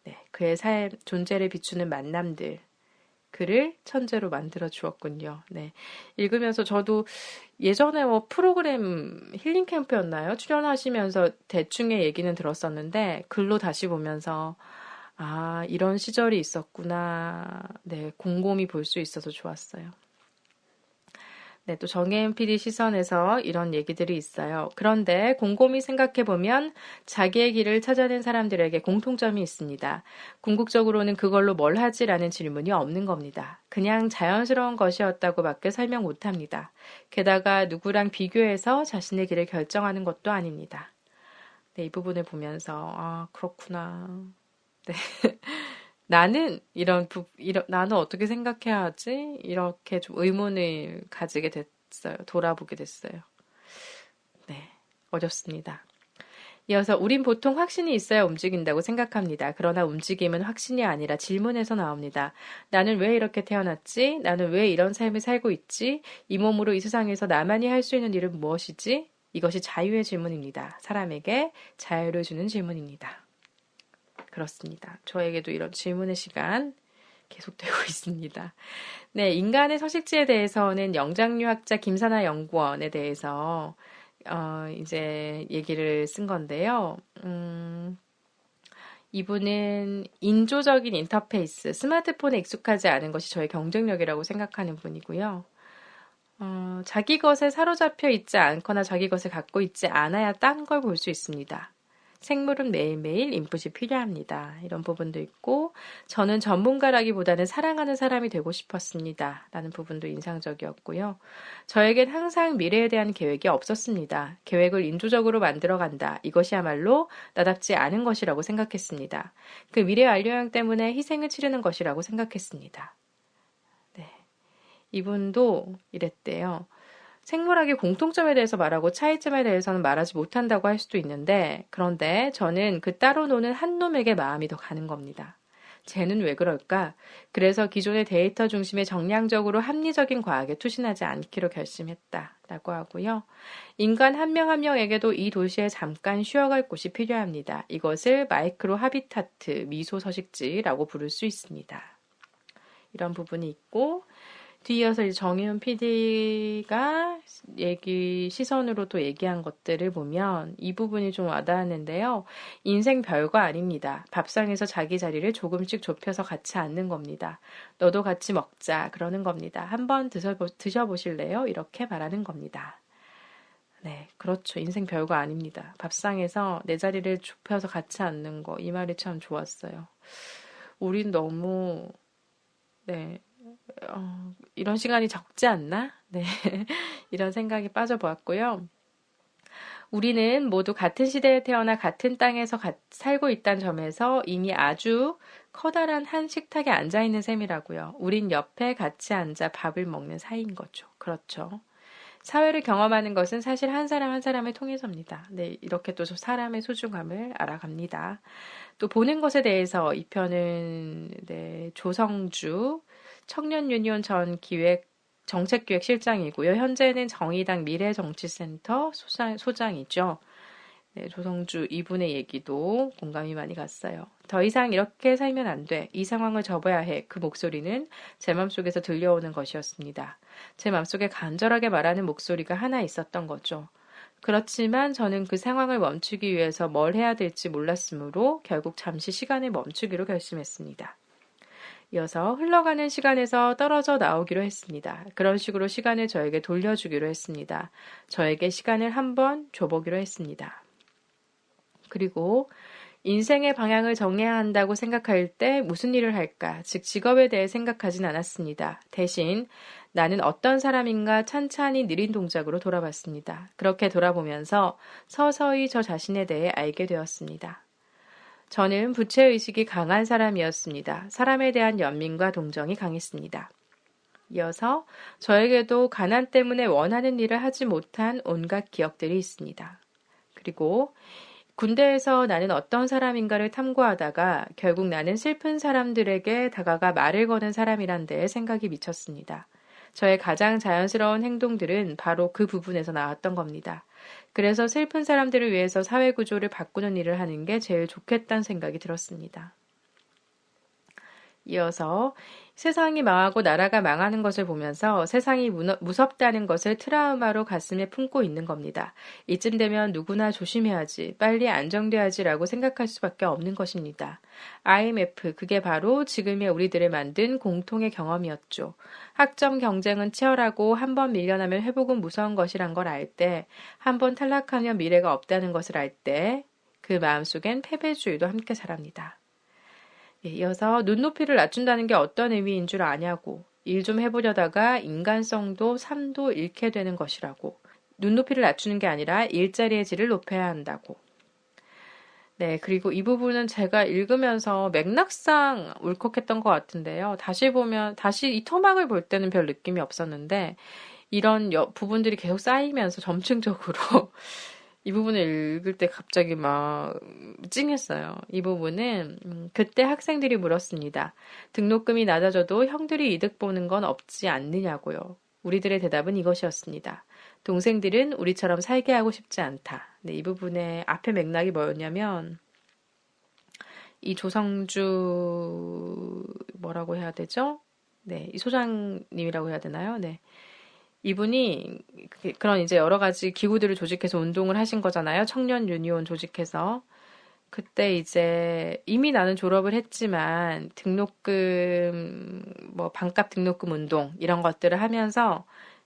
네, 그의 삶, 존재를 비추는 만남들, 그를 천재로 만들어 주었군요. 네. 읽으면서 저도 예전에 프로그램 힐링 캠프였나요? 출연하시면서 대충의 얘기는 들었었는데 글로 다시 보면서 이런 시절이 있었구나. 네, 곰곰이 볼 수 있어서 좋았어요. 네, 또 정혜은 PD 시선에서 이런 얘기들이 있어요. 그런데 곰곰이 생각해보면 자기의 길을 찾아낸 사람들에게 공통점이 있습니다. 궁극적으로는 그걸로 뭘 하지라는 질문이 없는 겁니다. 그냥 자연스러운 것이었다고밖에 설명 못합니다. 게다가 누구랑 비교해서 자신의 길을 결정하는 것도 아닙니다. 네, 이 부분을 보면서 그렇구나. 네. 나는 나는 어떻게 생각해야 하지? 이렇게 좀 의문을 가지게 됐어요. 돌아보게 됐어요. 네, 어렵습니다. 이어서 우린 보통 확신이 있어야 움직인다고 생각합니다. 그러나 움직임은 확신이 아니라 질문에서 나옵니다. 나는 왜 이렇게 태어났지? 나는 왜 이런 삶을 살고 있지? 이 몸으로 이 세상에서 나만이 할 수 있는 일은 무엇이지? 이것이 자유의 질문입니다. 사람에게 자유를 주는 질문입니다. 그렇습니다. 저에게도 이런 질문의 시간 계속되고 있습니다. 네, 인간의 서식지에 대해서는 영장류학자 김사나 연구원에 대해서 이제 얘기를 쓴 건데요. 이분은 인조적인 인터페이스, 스마트폰에 익숙하지 않은 것이 저의 경쟁력이라고 생각하는 분이고요. 자기 것에 사로잡혀 있지 않거나 자기 것을 갖고 있지 않아야 딴 걸 볼 수 있습니다. 생물은 매일매일 인풋이 필요합니다. 이런 부분도 있고 저는 전문가라기보다는 사랑하는 사람이 되고 싶었습니다. 라는 부분도 인상적이었고요. 저에겐 항상 미래에 대한 계획이 없었습니다. 계획을 인조적으로 만들어간다. 이것이야말로 나답지 않은 것이라고 생각했습니다. 그 미래 완료형 때문에 희생을 치르는 것이라고 생각했습니다. 네, 이분도 이랬대요. 생물학의 공통점에 대해서 말하고 차이점에 대해서는 말하지 못한다고 할 수도 있는데 그런데 저는 그 따로 노는 한 놈에게 마음이 더 가는 겁니다. 쟤는 왜 그럴까? 그래서 기존의 데이터 중심의 정량적으로 합리적인 과학에 투신하지 않기로 결심했다라고 하고요. 인간 한 명 한 명에게도 이 도시에 잠깐 쉬어갈 곳이 필요합니다. 이것을 마이크로 하비타트, 미소 서식지라고 부를 수 있습니다. 이런 부분이 있고 뒤이어서 이제 정희훈 PD가 시선으로 또 얘기한 것들을 보면 이 부분이 좀 와닿았는데요. 인생 별거 아닙니다. 밥상에서 자기 자리를 조금씩 좁혀서 같이 앉는 겁니다. 너도 같이 먹자 그러는 겁니다. 한번 드셔보실래요? 이렇게 말하는 겁니다. 네, 그렇죠. 인생 별거 아닙니다. 밥상에서 내 자리를 좁혀서 같이 앉는 거, 이 말이 참 좋았어요. 우린 너무, 네, 이런 시간이 적지 않나? 네. 이런 생각에 빠져보았고요. 우리는 모두 같은 시대에 태어나 같은 땅에서 살고 있다는 점에서 이미 아주 커다란 한 식탁에 앉아있는 셈이라고요. 우린 옆에 같이 앉아 밥을 먹는 사이인 거죠. 그렇죠. 사회를 경험하는 것은 사실 한 사람 한 사람을 통해서입니다. 네, 이렇게 또 사람의 소중함을 알아갑니다. 또 보는 것에 대해서 이 편은 네, 조성주 청년 유니온 전 정책기획실장이고요. 현재는 정의당 미래정치센터 소장이죠. 네, 조성주 이분의 얘기도 공감이 많이 갔어요. 더 이상 이렇게 살면 안 돼. 이 상황을 접어야 해. 그 목소리는 제 맘속에서 들려오는 것이었습니다. 제 맘속에 간절하게 말하는 목소리가 하나 있었던 거죠. 그렇지만 저는 그 상황을 멈추기 위해서 뭘 해야 될지 몰랐으므로 결국 잠시 시간을 멈추기로 결심했습니다. 이어서 흘러가는 시간에서 떨어져 나오기로 했습니다. 그런 식으로 시간을 저에게 돌려주기로 했습니다. 저에게 시간을 한번 줘보기로 했습니다. 그리고 인생의 방향을 정해야 한다고 생각할 때 무슨 일을 할까? 즉 직업에 대해 생각하진 않았습니다. 대신 나는 어떤 사람인가 찬찬히 느린 동작으로 돌아봤습니다. 그렇게 돌아보면서 서서히 저 자신에 대해 알게 되었습니다. 저는 부채의식이 강한 사람이었습니다. 사람에 대한 연민과 동정이 강했습니다. 이어서 저에게도 가난 때문에 원하는 일을 하지 못한 온갖 기억들이 있습니다. 그리고 군대에서 나는 어떤 사람인가를 탐구하다가 결국 나는 슬픈 사람들에게 다가가 말을 거는 사람이란 데에 생각이 미쳤습니다. 저의 가장 자연스러운 행동들은 바로 그 부분에서 나왔던 겁니다. 그래서 슬픈 사람들을 위해서 사회구조를 바꾸는 일을 하는 게 제일 좋겠다는 생각이 들었습니다. 이어서 세상이 망하고 나라가 망하는 것을 보면서 세상이 무섭다는 것을 트라우마로 가슴에 품고 있는 겁니다. 이쯤 되면 누구나 조심해야지, 빨리 안정돼야지라고 생각할 수밖에 없는 것입니다. IMF, 그게 바로 지금의 우리들을 만든 공통의 경험이었죠. 학점 경쟁은 치열하고 한 번 밀려나면 회복은 무서운 것이란 걸 알 때, 한 번 탈락하면 미래가 없다는 것을 알 때, 그 마음속엔 패배주의도 함께 자랍니다. 이어서 눈높이를 낮춘다는 게 어떤 의미인 줄 아냐고, 일 좀 해보려다가 인간성도 삶도 잃게 되는 것이라고, 눈높이를 낮추는 게 아니라 일자리의 질을 높여야 한다고. 네, 그리고 이 부분은 제가 읽으면서 맥락상 울컥했던 것 같은데요. 다시 이 토막을 볼 때는 별 느낌이 없었는데, 이런 부분들이 계속 쌓이면서 점층적으로 이 부분을 읽을 때 갑자기 막 찡했어요. 이 부분은 그때 학생들이 물었습니다. 등록금이 낮아져도 형들이 이득 보는 건 없지 않느냐고요. 우리들의 대답은 이것이었습니다. 동생들은 우리처럼 살게 하고 싶지 않다. 네, 이 부분의 앞에 맥락이 뭐였냐면 이 조성주 뭐라고 해야 되죠? 네, 이 소장님이라고 해야 되나요? 네. 이분이 그런 이제 여러 가지 기구들을 조직해서 운동을 하신 거잖아요. 청년 유니온 조직해서. 그때 이제 이미 나는 졸업을 했지만 등록금, 뭐 반값 등록금 운동 이런 것들을 하면서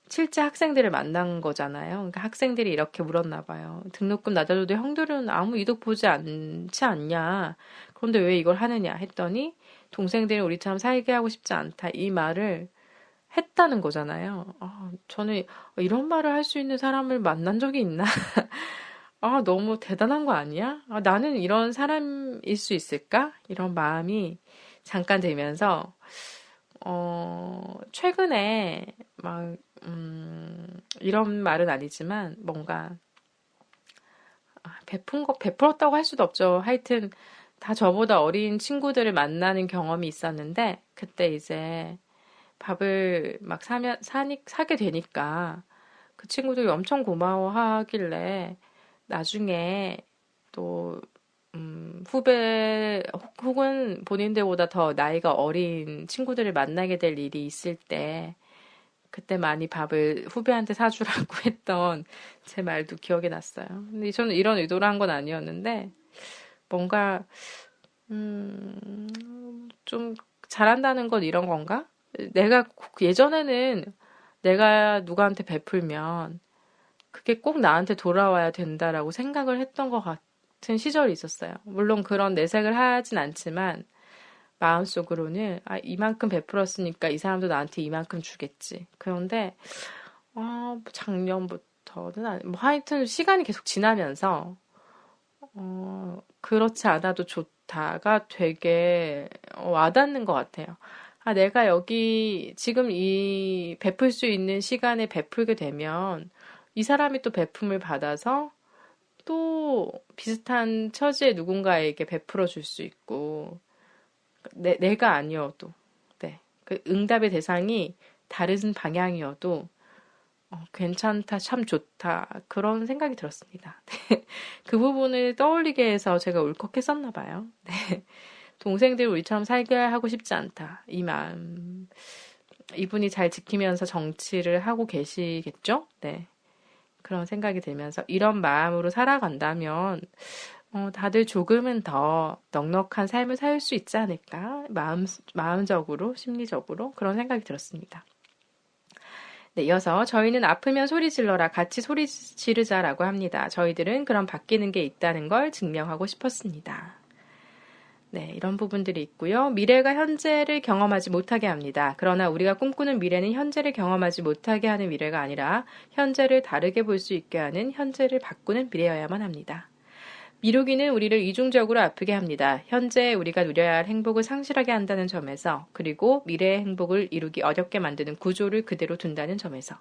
실제 학생들을 만난 거잖아요. 그러니까 학생들이 이렇게 물었나 봐요. 등록금 낮아져도 형들은 아무 이득 보지 않지 않냐. 그런데 왜 이걸 하느냐 했더니 동생들이 우리처럼 살게 하고 싶지 않다. 이 말을 했다는 거잖아요. 저는 이런 말을 할 수 있는 사람을 만난 적이 있나? 너무 대단한 거 아니야? 나는 이런 사람일 수 있을까? 이런 마음이 잠깐 들면서, 최근에 막, 이런 말은 아니지만 뭔가, 베풀었다고 할 수도 없죠. 하여튼, 다 저보다 어린 친구들을 만나는 경험이 있었는데, 그때 이제, 밥을 막 사게 되니까 그 친구들이 엄청 고마워하길래 나중에 또, 후배 혹은 본인들보다 더 나이가 어린 친구들을 만나게 될 일이 있을 때 그때 많이 밥을 후배한테 사주라고 했던 제 말도 기억이 났어요. 근데 저는 이런 의도로 한 건 아니었는데 뭔가, 좀 잘한다는 건 이런 건가? 예전에는 내가 누구한테 베풀면 그게 꼭 나한테 돌아와야 된다라고 생각을 했던 것 같은 시절이 있었어요. 물론 그런 내색을 하진 않지만 마음속으로는 이만큼 베풀었으니까 이 사람도 나한테 이만큼 주겠지. 그런데 작년부터는 하여튼 시간이 계속 지나면서 그렇지 않아도 좋다가 되게 와닿는 것 같아요. 아, 내가 여기 지금 이 베풀 수 있는 시간에 베풀게 되면 이 사람이 또 베품을 받아서 또 비슷한 처지의 누군가에게 베풀어 줄 수 있고, 내가 아니어도, 네. 그 응답의 대상이 다른 방향이어도, 괜찮다, 참 좋다, 그런 생각이 들었습니다. 네. 그 부분을 떠올리게 해서 제가 울컥했었나 봐요. 네. 동생들 우리처럼 살게 하고 싶지 않다. 이 마음. 이분이 잘 지키면서 정치를 하고 계시겠죠? 네. 그런 생각이 들면서 이런 마음으로 살아간다면 다들 조금은 더 넉넉한 삶을 살 수 있지 않을까? 마음적으로, 심리적으로 그런 생각이 들었습니다. 네, 이어서 저희는 아프면 소리 질러라 같이 소리 지르자라고 합니다. 저희들은 그런 바뀌는 게 있다는 걸 증명하고 싶었습니다. 네, 이런 부분들이 있고요. 미래가 현재를 경험하지 못하게 합니다. 그러나 우리가 꿈꾸는 미래는 현재를 경험하지 못하게 하는 미래가 아니라 현재를 다르게 볼 수 있게 하는 현재를 바꾸는 미래여야만 합니다. 미루기는 우리를 이중적으로 아프게 합니다. 현재 우리가 누려야 할 행복을 상실하게 한다는 점에서, 그리고 미래의 행복을 이루기 어렵게 만드는 구조를 그대로 둔다는 점에서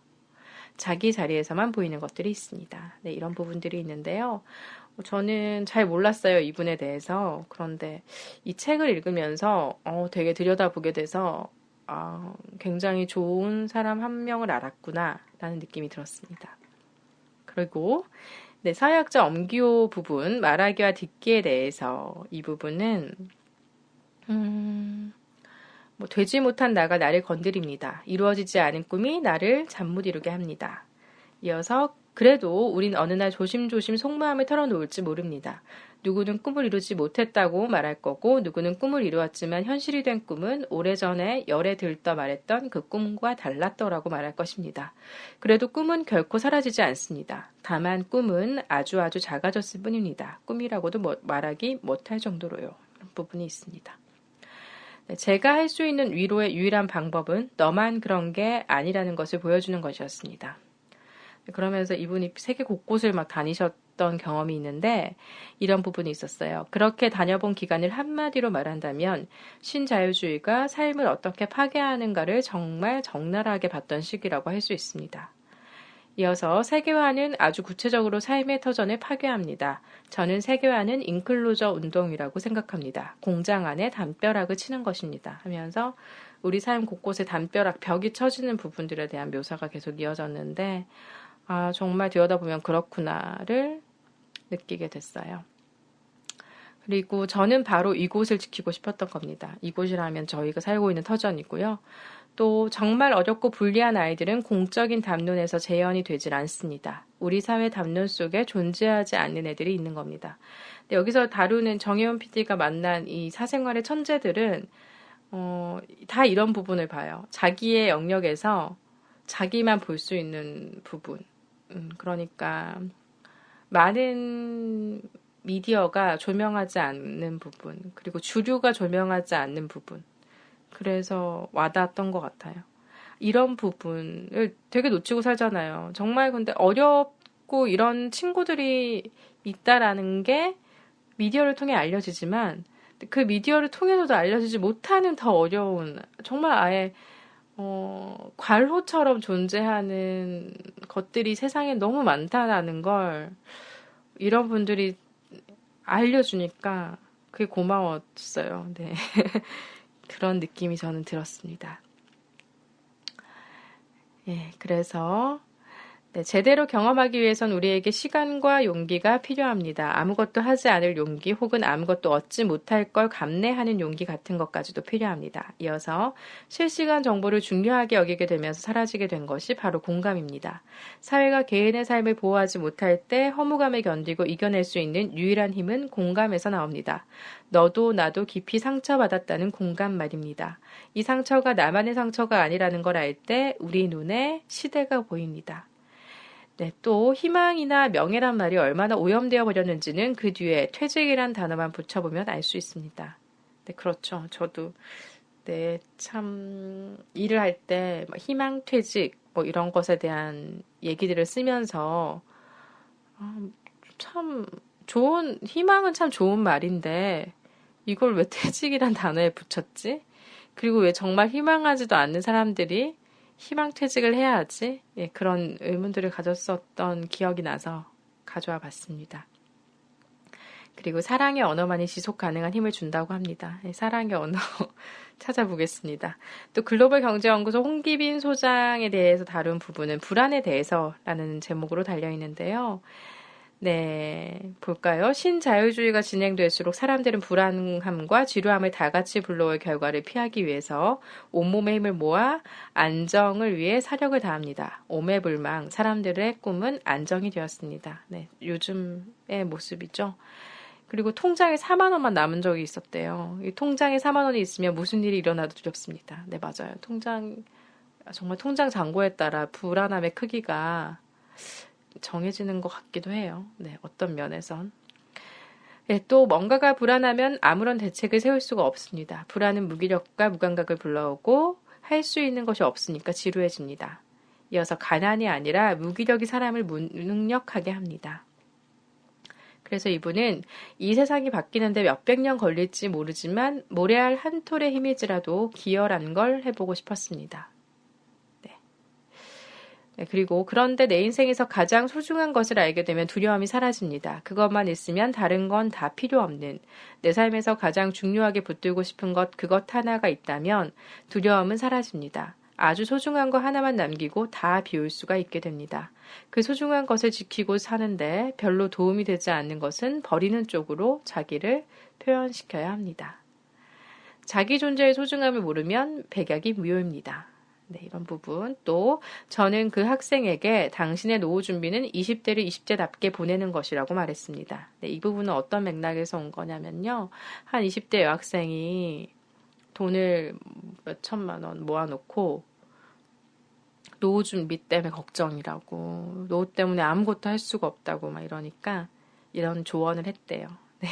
자기 자리에서만 보이는 것들이 있습니다. 네, 이런 부분들이 있는데요. 저는 잘 몰랐어요, 이분에 대해서. 그런데 이 책을 읽으면서 되게 들여다보게 돼서 굉장히 좋은 사람 한 명을 알았구나 라는 느낌이 들었습니다. 그리고 네, 사회학자 엄기호 부분, 말하기와 듣기에 대해서 이 부분은 되지 못한 나가 나를 건드립니다. 이루어지지 않은 꿈이 나를 잠 못 이루게 합니다. 이어서 그래도 우린 어느 날 조심조심 속마음을 털어놓을지 모릅니다. 누구는 꿈을 이루지 못했다고 말할 거고 누구는 꿈을 이루었지만 현실이 된 꿈은 오래전에 열에 들떠 말했던 그 꿈과 달랐더라고 말할 것입니다. 그래도 꿈은 결코 사라지지 않습니다. 다만 꿈은 아주 작아졌을 뿐입니다. 꿈이라고도 말하기 못할 정도로요. 그런 부분이 있습니다. 네, 제가 할 수 있는 위로의 유일한 방법은 너만 그런 게 아니라는 것을 보여주는 것이었습니다. 그러면서 이분이 세계 곳곳을 막 다니셨던 경험이 있는데 이런 부분이 있었어요. 그렇게 다녀본 기간을 한마디로 말한다면 신자유주의가 삶을 어떻게 파괴하는가를 정말 적나라하게 봤던 시기라고 할 수 있습니다. 이어서 세계화는 아주 구체적으로 삶의 터전을 파괴합니다. 저는 세계화는 인클로저 운동이라고 생각합니다. 공장 안에 담벼락을 치는 것입니다. 하면서 우리 삶 곳곳에 담벼락, 벽이 쳐지는 부분들에 대한 묘사가 계속 이어졌는데 정말 들여다보면 그렇구나를 느끼게 됐어요. 그리고 저는 바로 이곳을 지키고 싶었던 겁니다. 이곳이라면 저희가 살고 있는 터전이고요. 또 정말 어렵고 불리한 아이들은 공적인 담론에서 재현이 되질 않습니다. 우리 사회 담론 속에 존재하지 않는 애들이 있는 겁니다. 근데 여기서 다루는 정혜원 PD가 만난 이 사생활의 천재들은 다 이런 부분을 봐요. 자기의 영역에서 자기만 볼 수 있는 부분. 그러니까 많은 미디어가 조명하지 않는 부분, 그리고 주류가 조명하지 않는 부분. 그래서 와닿았던 것 같아요. 이런 부분을 되게 놓치고 살잖아요. 정말 근데 어렵고 이런 친구들이 있다라는 게 미디어를 통해 알려지지만 그 미디어를 통해서도 알려지지 못하는 더 어려운, 정말 아예 괄호처럼 존재하는 것들이 세상에 너무 많다라는 걸 이런 분들이 알려주니까 그게 고마웠어요. 네. 그런 느낌이 저는 들었습니다. 예, 그래서 네, 제대로 경험하기 위해선 우리에게 시간과 용기가 필요합니다. 아무것도 하지 않을 용기 혹은 아무것도 얻지 못할 걸 감내하는 용기 같은 것까지도 필요합니다. 이어서 실시간 정보를 중요하게 여기게 되면서 사라지게 된 것이 바로 공감입니다. 사회가 개인의 삶을 보호하지 못할 때 허무감을 견디고 이겨낼 수 있는 유일한 힘은 공감에서 나옵니다. 너도 나도 깊이 상처받았다는 공감 말입니다. 이 상처가 나만의 상처가 아니라는 걸 알 때 우리 눈에 시대가 보입니다. 네, 또 희망이나 명예란 말이 얼마나 오염되어 버렸는지는 그 뒤에 퇴직이란 단어만 붙여보면 알 수 있습니다. 네, 그렇죠. 저도 참 일을 할 때 희망 퇴직 이런 것에 대한 얘기들을 쓰면서 참 희망은 참 좋은 말인데, 이걸 왜 퇴직이란 단어에 붙였지? 그리고 왜 정말 희망하지도 않는 사람들이 희망퇴직을 해야 하지? 예, 그런 의문들을 가졌었던 기억이 나서 가져와 봤습니다. 그리고 사랑의 언어만이 지속 가능한 힘을 준다고 합니다. 예, 사랑의 언어 찾아보겠습니다. 또 글로벌경제연구소 홍기빈 소장에 대해서 다룬 부분은 불안에 대해서라는 제목으로 달려있는데요. 네, 볼까요? 신자유주의가 진행될수록 사람들은 불안함과 지루함을 다 같이 불러올 결과를 피하기 위해서 온몸의 힘을 모아 안정을 위해 사력을 다합니다. 오매불망, 사람들의 꿈은 안정이 되었습니다. 네, 요즘의 모습이죠. 그리고 통장에 4만 원만 남은 적이 있었대요. 이 통장에 4만 원이 있으면 무슨 일이 일어나도 두렵습니다. 네, 맞아요. 정말 통장 잔고에 따라 불안함의 크기가 정해지는 것 같기도 해요. 네, 어떤 면에선. 네, 또 뭔가가 불안하면 아무런 대책을 세울 수가 없습니다. 불안은 무기력과 무감각을 불러오고 할 수 있는 것이 없으니까 지루해집니다. 이어서 가난이 아니라 무기력이 사람을 무능력하게 합니다. 그래서 이분은 이 세상이 바뀌는데 몇백 년 걸릴지 모르지만 모래알 한 톨의 힘일지라도 기여라는 걸 해보고 싶었습니다. 네, 그리고 그런데 내 인생에서 가장 소중한 것을 알게 되면 두려움이 사라집니다. 그것만 있으면 다른 건 다 필요 없는, 내 삶에서 가장 중요하게 붙들고 싶은 것, 그것 하나가 있다면 두려움은 사라집니다. 아주 소중한 거 하나만 남기고 다 비울 수가 있게 됩니다. 그 소중한 것을 지키고 사는데 별로 도움이 되지 않는 것은 버리는 쪽으로 자기를 표현시켜야 합니다. 자기 존재의 소중함을 모르면 백약이 무효입니다. 네, 이런 부분. 또 저는 그 학생에게 당신의 노후 준비는 20대를 20대답게 보내는 것이라고 말했습니다. 네, 이 부분은 어떤 맥락에서 온 거냐면요. 한 20대 여학생이 돈을 몇 천만 원 모아놓고 노후 준비 때문에 걱정이라고, 노후 때문에 아무것도 할 수가 없다고 막 이러니까 이런 조언을 했대요. 네.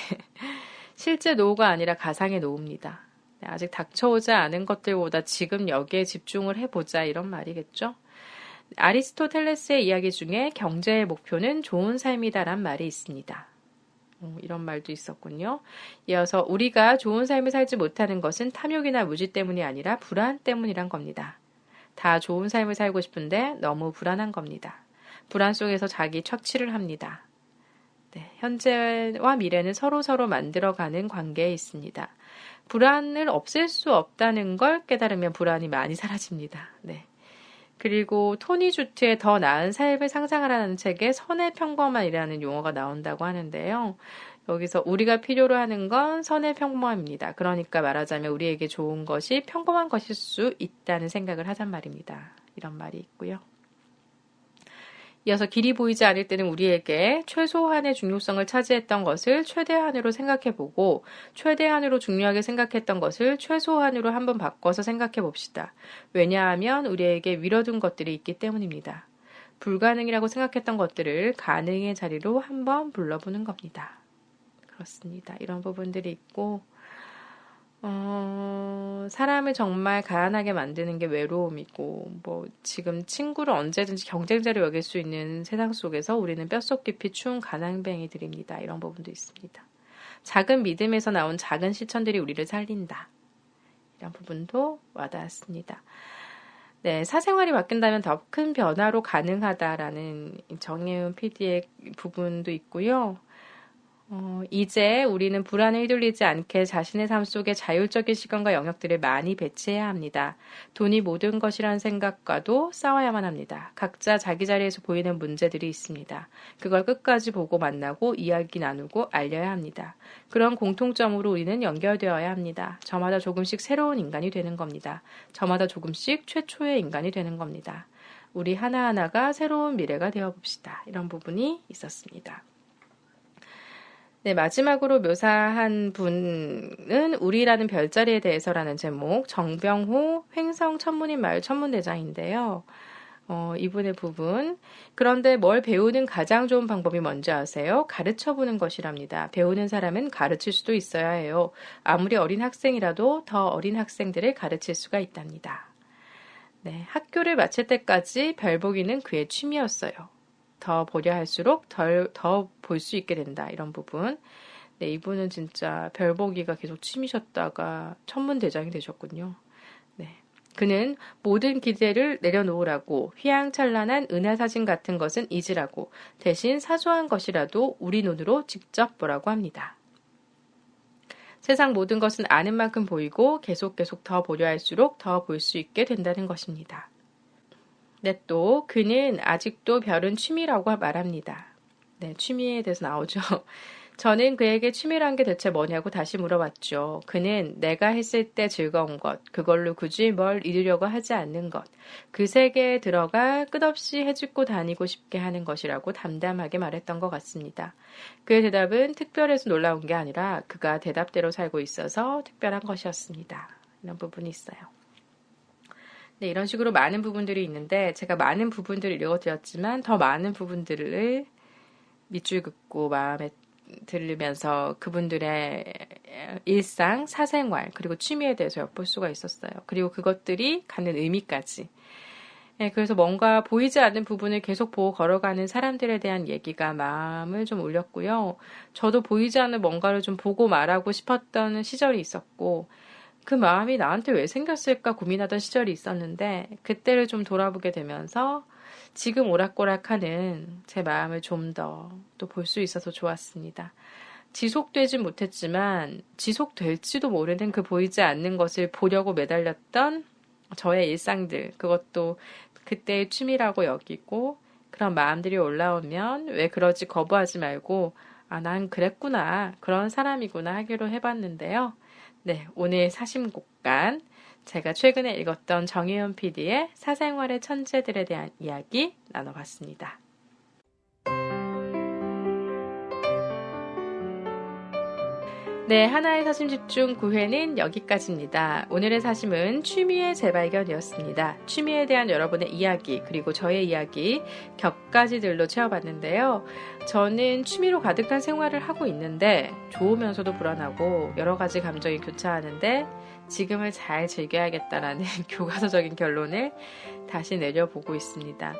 실제 노후가 아니라 가상의 노후입니다. 아직 닥쳐오지 않은 것들보다 지금 여기에 집중을 해보자, 이런 말이겠죠. 아리스토텔레스의 이야기 중에 경제의 목표는 좋은 삶이다란 말이 있습니다. 이런 말도 있었군요. 이어서 우리가 좋은 삶을 살지 못하는 것은 탐욕이나 무지 때문이 아니라 불안 때문이란 겁니다. 다 좋은 삶을 살고 싶은데 너무 불안한 겁니다. 불안 속에서 자기 착취를 합니다. 네, 현재와 미래는 서로 만들어가는 관계에 있습니다. 불안을 없앨 수 없다는 걸 깨달으면 불안이 많이 사라집니다. 네. 그리고 토니 주트의 더 나은 삶을 상상하라는 책에 선의 평범함이라는 용어가 나온다고 하는데요. 여기서 우리가 필요로 하는 건 선의 평범함입니다. 그러니까 말하자면 우리에게 좋은 것이 평범한 것일 수 있다는 생각을 하잔 말입니다. 이런 말이 있고요. 이어서 길이 보이지 않을 때는 우리에게 최소한의 중요성을 차지했던 것을 최대한으로 생각해보고 최대한으로 중요하게 생각했던 것을 최소한으로 한번 바꿔서 생각해봅시다. 왜냐하면 우리에게 미뤄둔 것들이 있기 때문입니다. 불가능이라고 생각했던 것들을 가능의 자리로 한번 불러보는 겁니다. 그렇습니다. 이런 부분들이 있고 사람을 정말 가난하게 만드는 게 외로움이고, 지금 친구를 언제든지 경쟁자로 여길 수 있는 세상 속에서 우리는 뼛속 깊이 추운 가난뱅이들입니다. 이런 부분도 있습니다. 작은 믿음에서 나온 작은 실천들이 우리를 살린다. 이런 부분도 와닿았습니다. 네, 사생활이 바뀐다면 더 큰 변화로 가능하다라는 정혜은 PD의 부분도 있고요. 이제 우리는 불안에 휘둘리지 않게 자신의 삶 속에 자율적인 시간과 영역들을 많이 배치해야 합니다. 돈이 모든 것이라는 생각과도 싸워야만 합니다. 각자 자기 자리에서 보이는 문제들이 있습니다. 그걸 끝까지 보고 만나고 이야기 나누고 알려야 합니다. 그런 공통점으로 우리는 연결되어야 합니다. 저마다 조금씩 새로운 인간이 되는 겁니다. 저마다 조금씩 최초의 인간이 되는 겁니다. 우리 하나하나가 새로운 미래가 되어봅시다. 이런 부분이 있었습니다. 네, 마지막으로 묘사한 분은 우리라는 별자리에 대해서라는 제목, 정병호 횡성 천문인 마을 천문대장인데요. 이분의 부분. 그런데 뭘 배우는 가장 좋은 방법이 뭔지 아세요? 가르쳐보는 것이랍니다. 배우는 사람은 가르칠 수도 있어야 해요. 아무리 어린 학생이라도 더 어린 학생들을 가르칠 수가 있답니다. 네, 학교를 마칠 때까지 별 보기는 그의 취미였어요. 더 보려 할수록 더 볼 수 있게 된다. 이런 부분. 네, 이분은 진짜 별 보기가 계속 취미셨다가 천문대장이 되셨군요. 네. 그는 모든 기대를 내려놓으라고, 휘황찬란한 은하사진 같은 것은 잊으라고, 대신 사소한 것이라도 우리 눈으로 직접 보라고 합니다. 세상 모든 것은 아는 만큼 보이고 계속 더 보려 할수록 더 볼 수 있게 된다는 것입니다. 네, 또 그는 아직도 별은 취미라고 말합니다. 네, 취미에 대해서 나오죠. 저는 그에게 취미란 게 대체 뭐냐고 다시 물어봤죠. 그는 내가 했을 때 즐거운 것, 그걸로 굳이 뭘 이루려고 하지 않는 것, 그 세계에 들어가 끝없이 헤집고 다니고 싶게 하는 것이라고 담담하게 말했던 것 같습니다. 그의 대답은 특별해서 놀라운 게 아니라 그가 대답대로 살고 있어서 특별한 것이었습니다. 이런 부분이 있어요. 네, 이런 식으로 많은 부분들이 있는데 제가 많은 부분들을 읽어드렸지만 더 많은 부분들을 밑줄 긋고 마음에 들으면서 그분들의 일상, 사생활, 그리고 취미에 대해서 엿볼 수가 있었어요. 그리고 그것들이 갖는 의미까지. 네, 그래서 뭔가 보이지 않는 부분을 계속 보고 걸어가는 사람들에 대한 얘기가 마음을 좀 울렸고요. 저도 보이지 않는 뭔가를 좀 보고 말하고 싶었던 시절이 있었고, 그 마음이 나한테 왜 생겼을까 고민하던 시절이 있었는데, 그때를 좀 돌아보게 되면서 지금 오락가락하는 제 마음을 좀 더 또 볼 수 있어서 좋았습니다. 지속되진 못했지만 지속될지도 모르는 그 보이지 않는 것을 보려고 매달렸던 저의 일상들, 그것도 그때의 취미라고 여기고 그런 마음들이 올라오면 왜 그러지 거부하지 말고 난 그랬구나, 그런 사람이구나 하기로 해봤는데요. 네, 오늘 사심곡간 제가 최근에 읽었던 정혜연 PD의 사생활의 천재들에 대한 이야기 나눠봤습니다. 네, 하나의 사심 집중 9회는 여기까지입니다. 오늘의 사심은 취미의 재발견이었습니다. 취미에 대한 여러분의 이야기, 그리고 저의 이야기 격가지들로 채워봤는데요. 저는 취미로 가득한 생활을 하고 있는데 좋으면서도 불안하고 여러 가지 감정이 교차하는데 지금을 잘 즐겨야겠다라는 교과서적인 결론을 다시 내려보고 있습니다.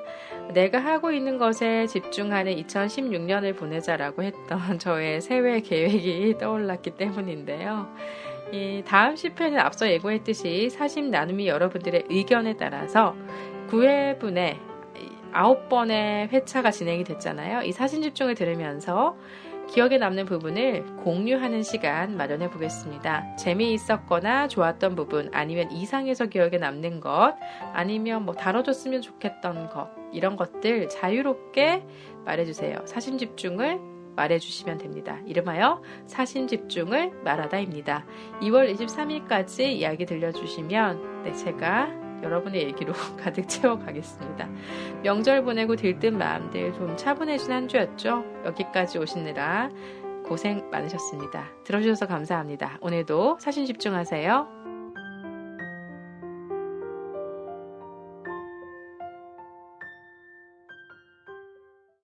내가 하고 있는 것에 집중하는 2016년을 보내자라고 했던 저의 새해 계획이 떠올랐기 때문인데요. 이 다음 10회는 앞서 예고했듯이 사심 나눔이 여러분들의 의견에 따라서 9회분에 9번의 회차가 진행이 됐잖아요. 이 사심 집중을 들으면서 기억에 남는 부분을 공유하는 시간 마련해 보겠습니다. 재미있었거나 좋았던 부분, 아니면 이상해서 기억에 남는 것, 아니면 다뤄줬으면 좋겠던 것, 이런 것들 자유롭게 말해주세요. 사심 집중을 말해주시면 됩니다. 이름하여 사심 집중을 말하다입니다. 2월 23일까지 이야기 들려주시면 제가 여러분의 얘기로 가득 채워가겠습니다. 명절 보내고 들뜬 마음들 좀 차분해진 한 주였죠. 여기까지 오시느라 고생 많으셨습니다. 들어주셔서 감사합니다. 오늘도 사심 집중하세요.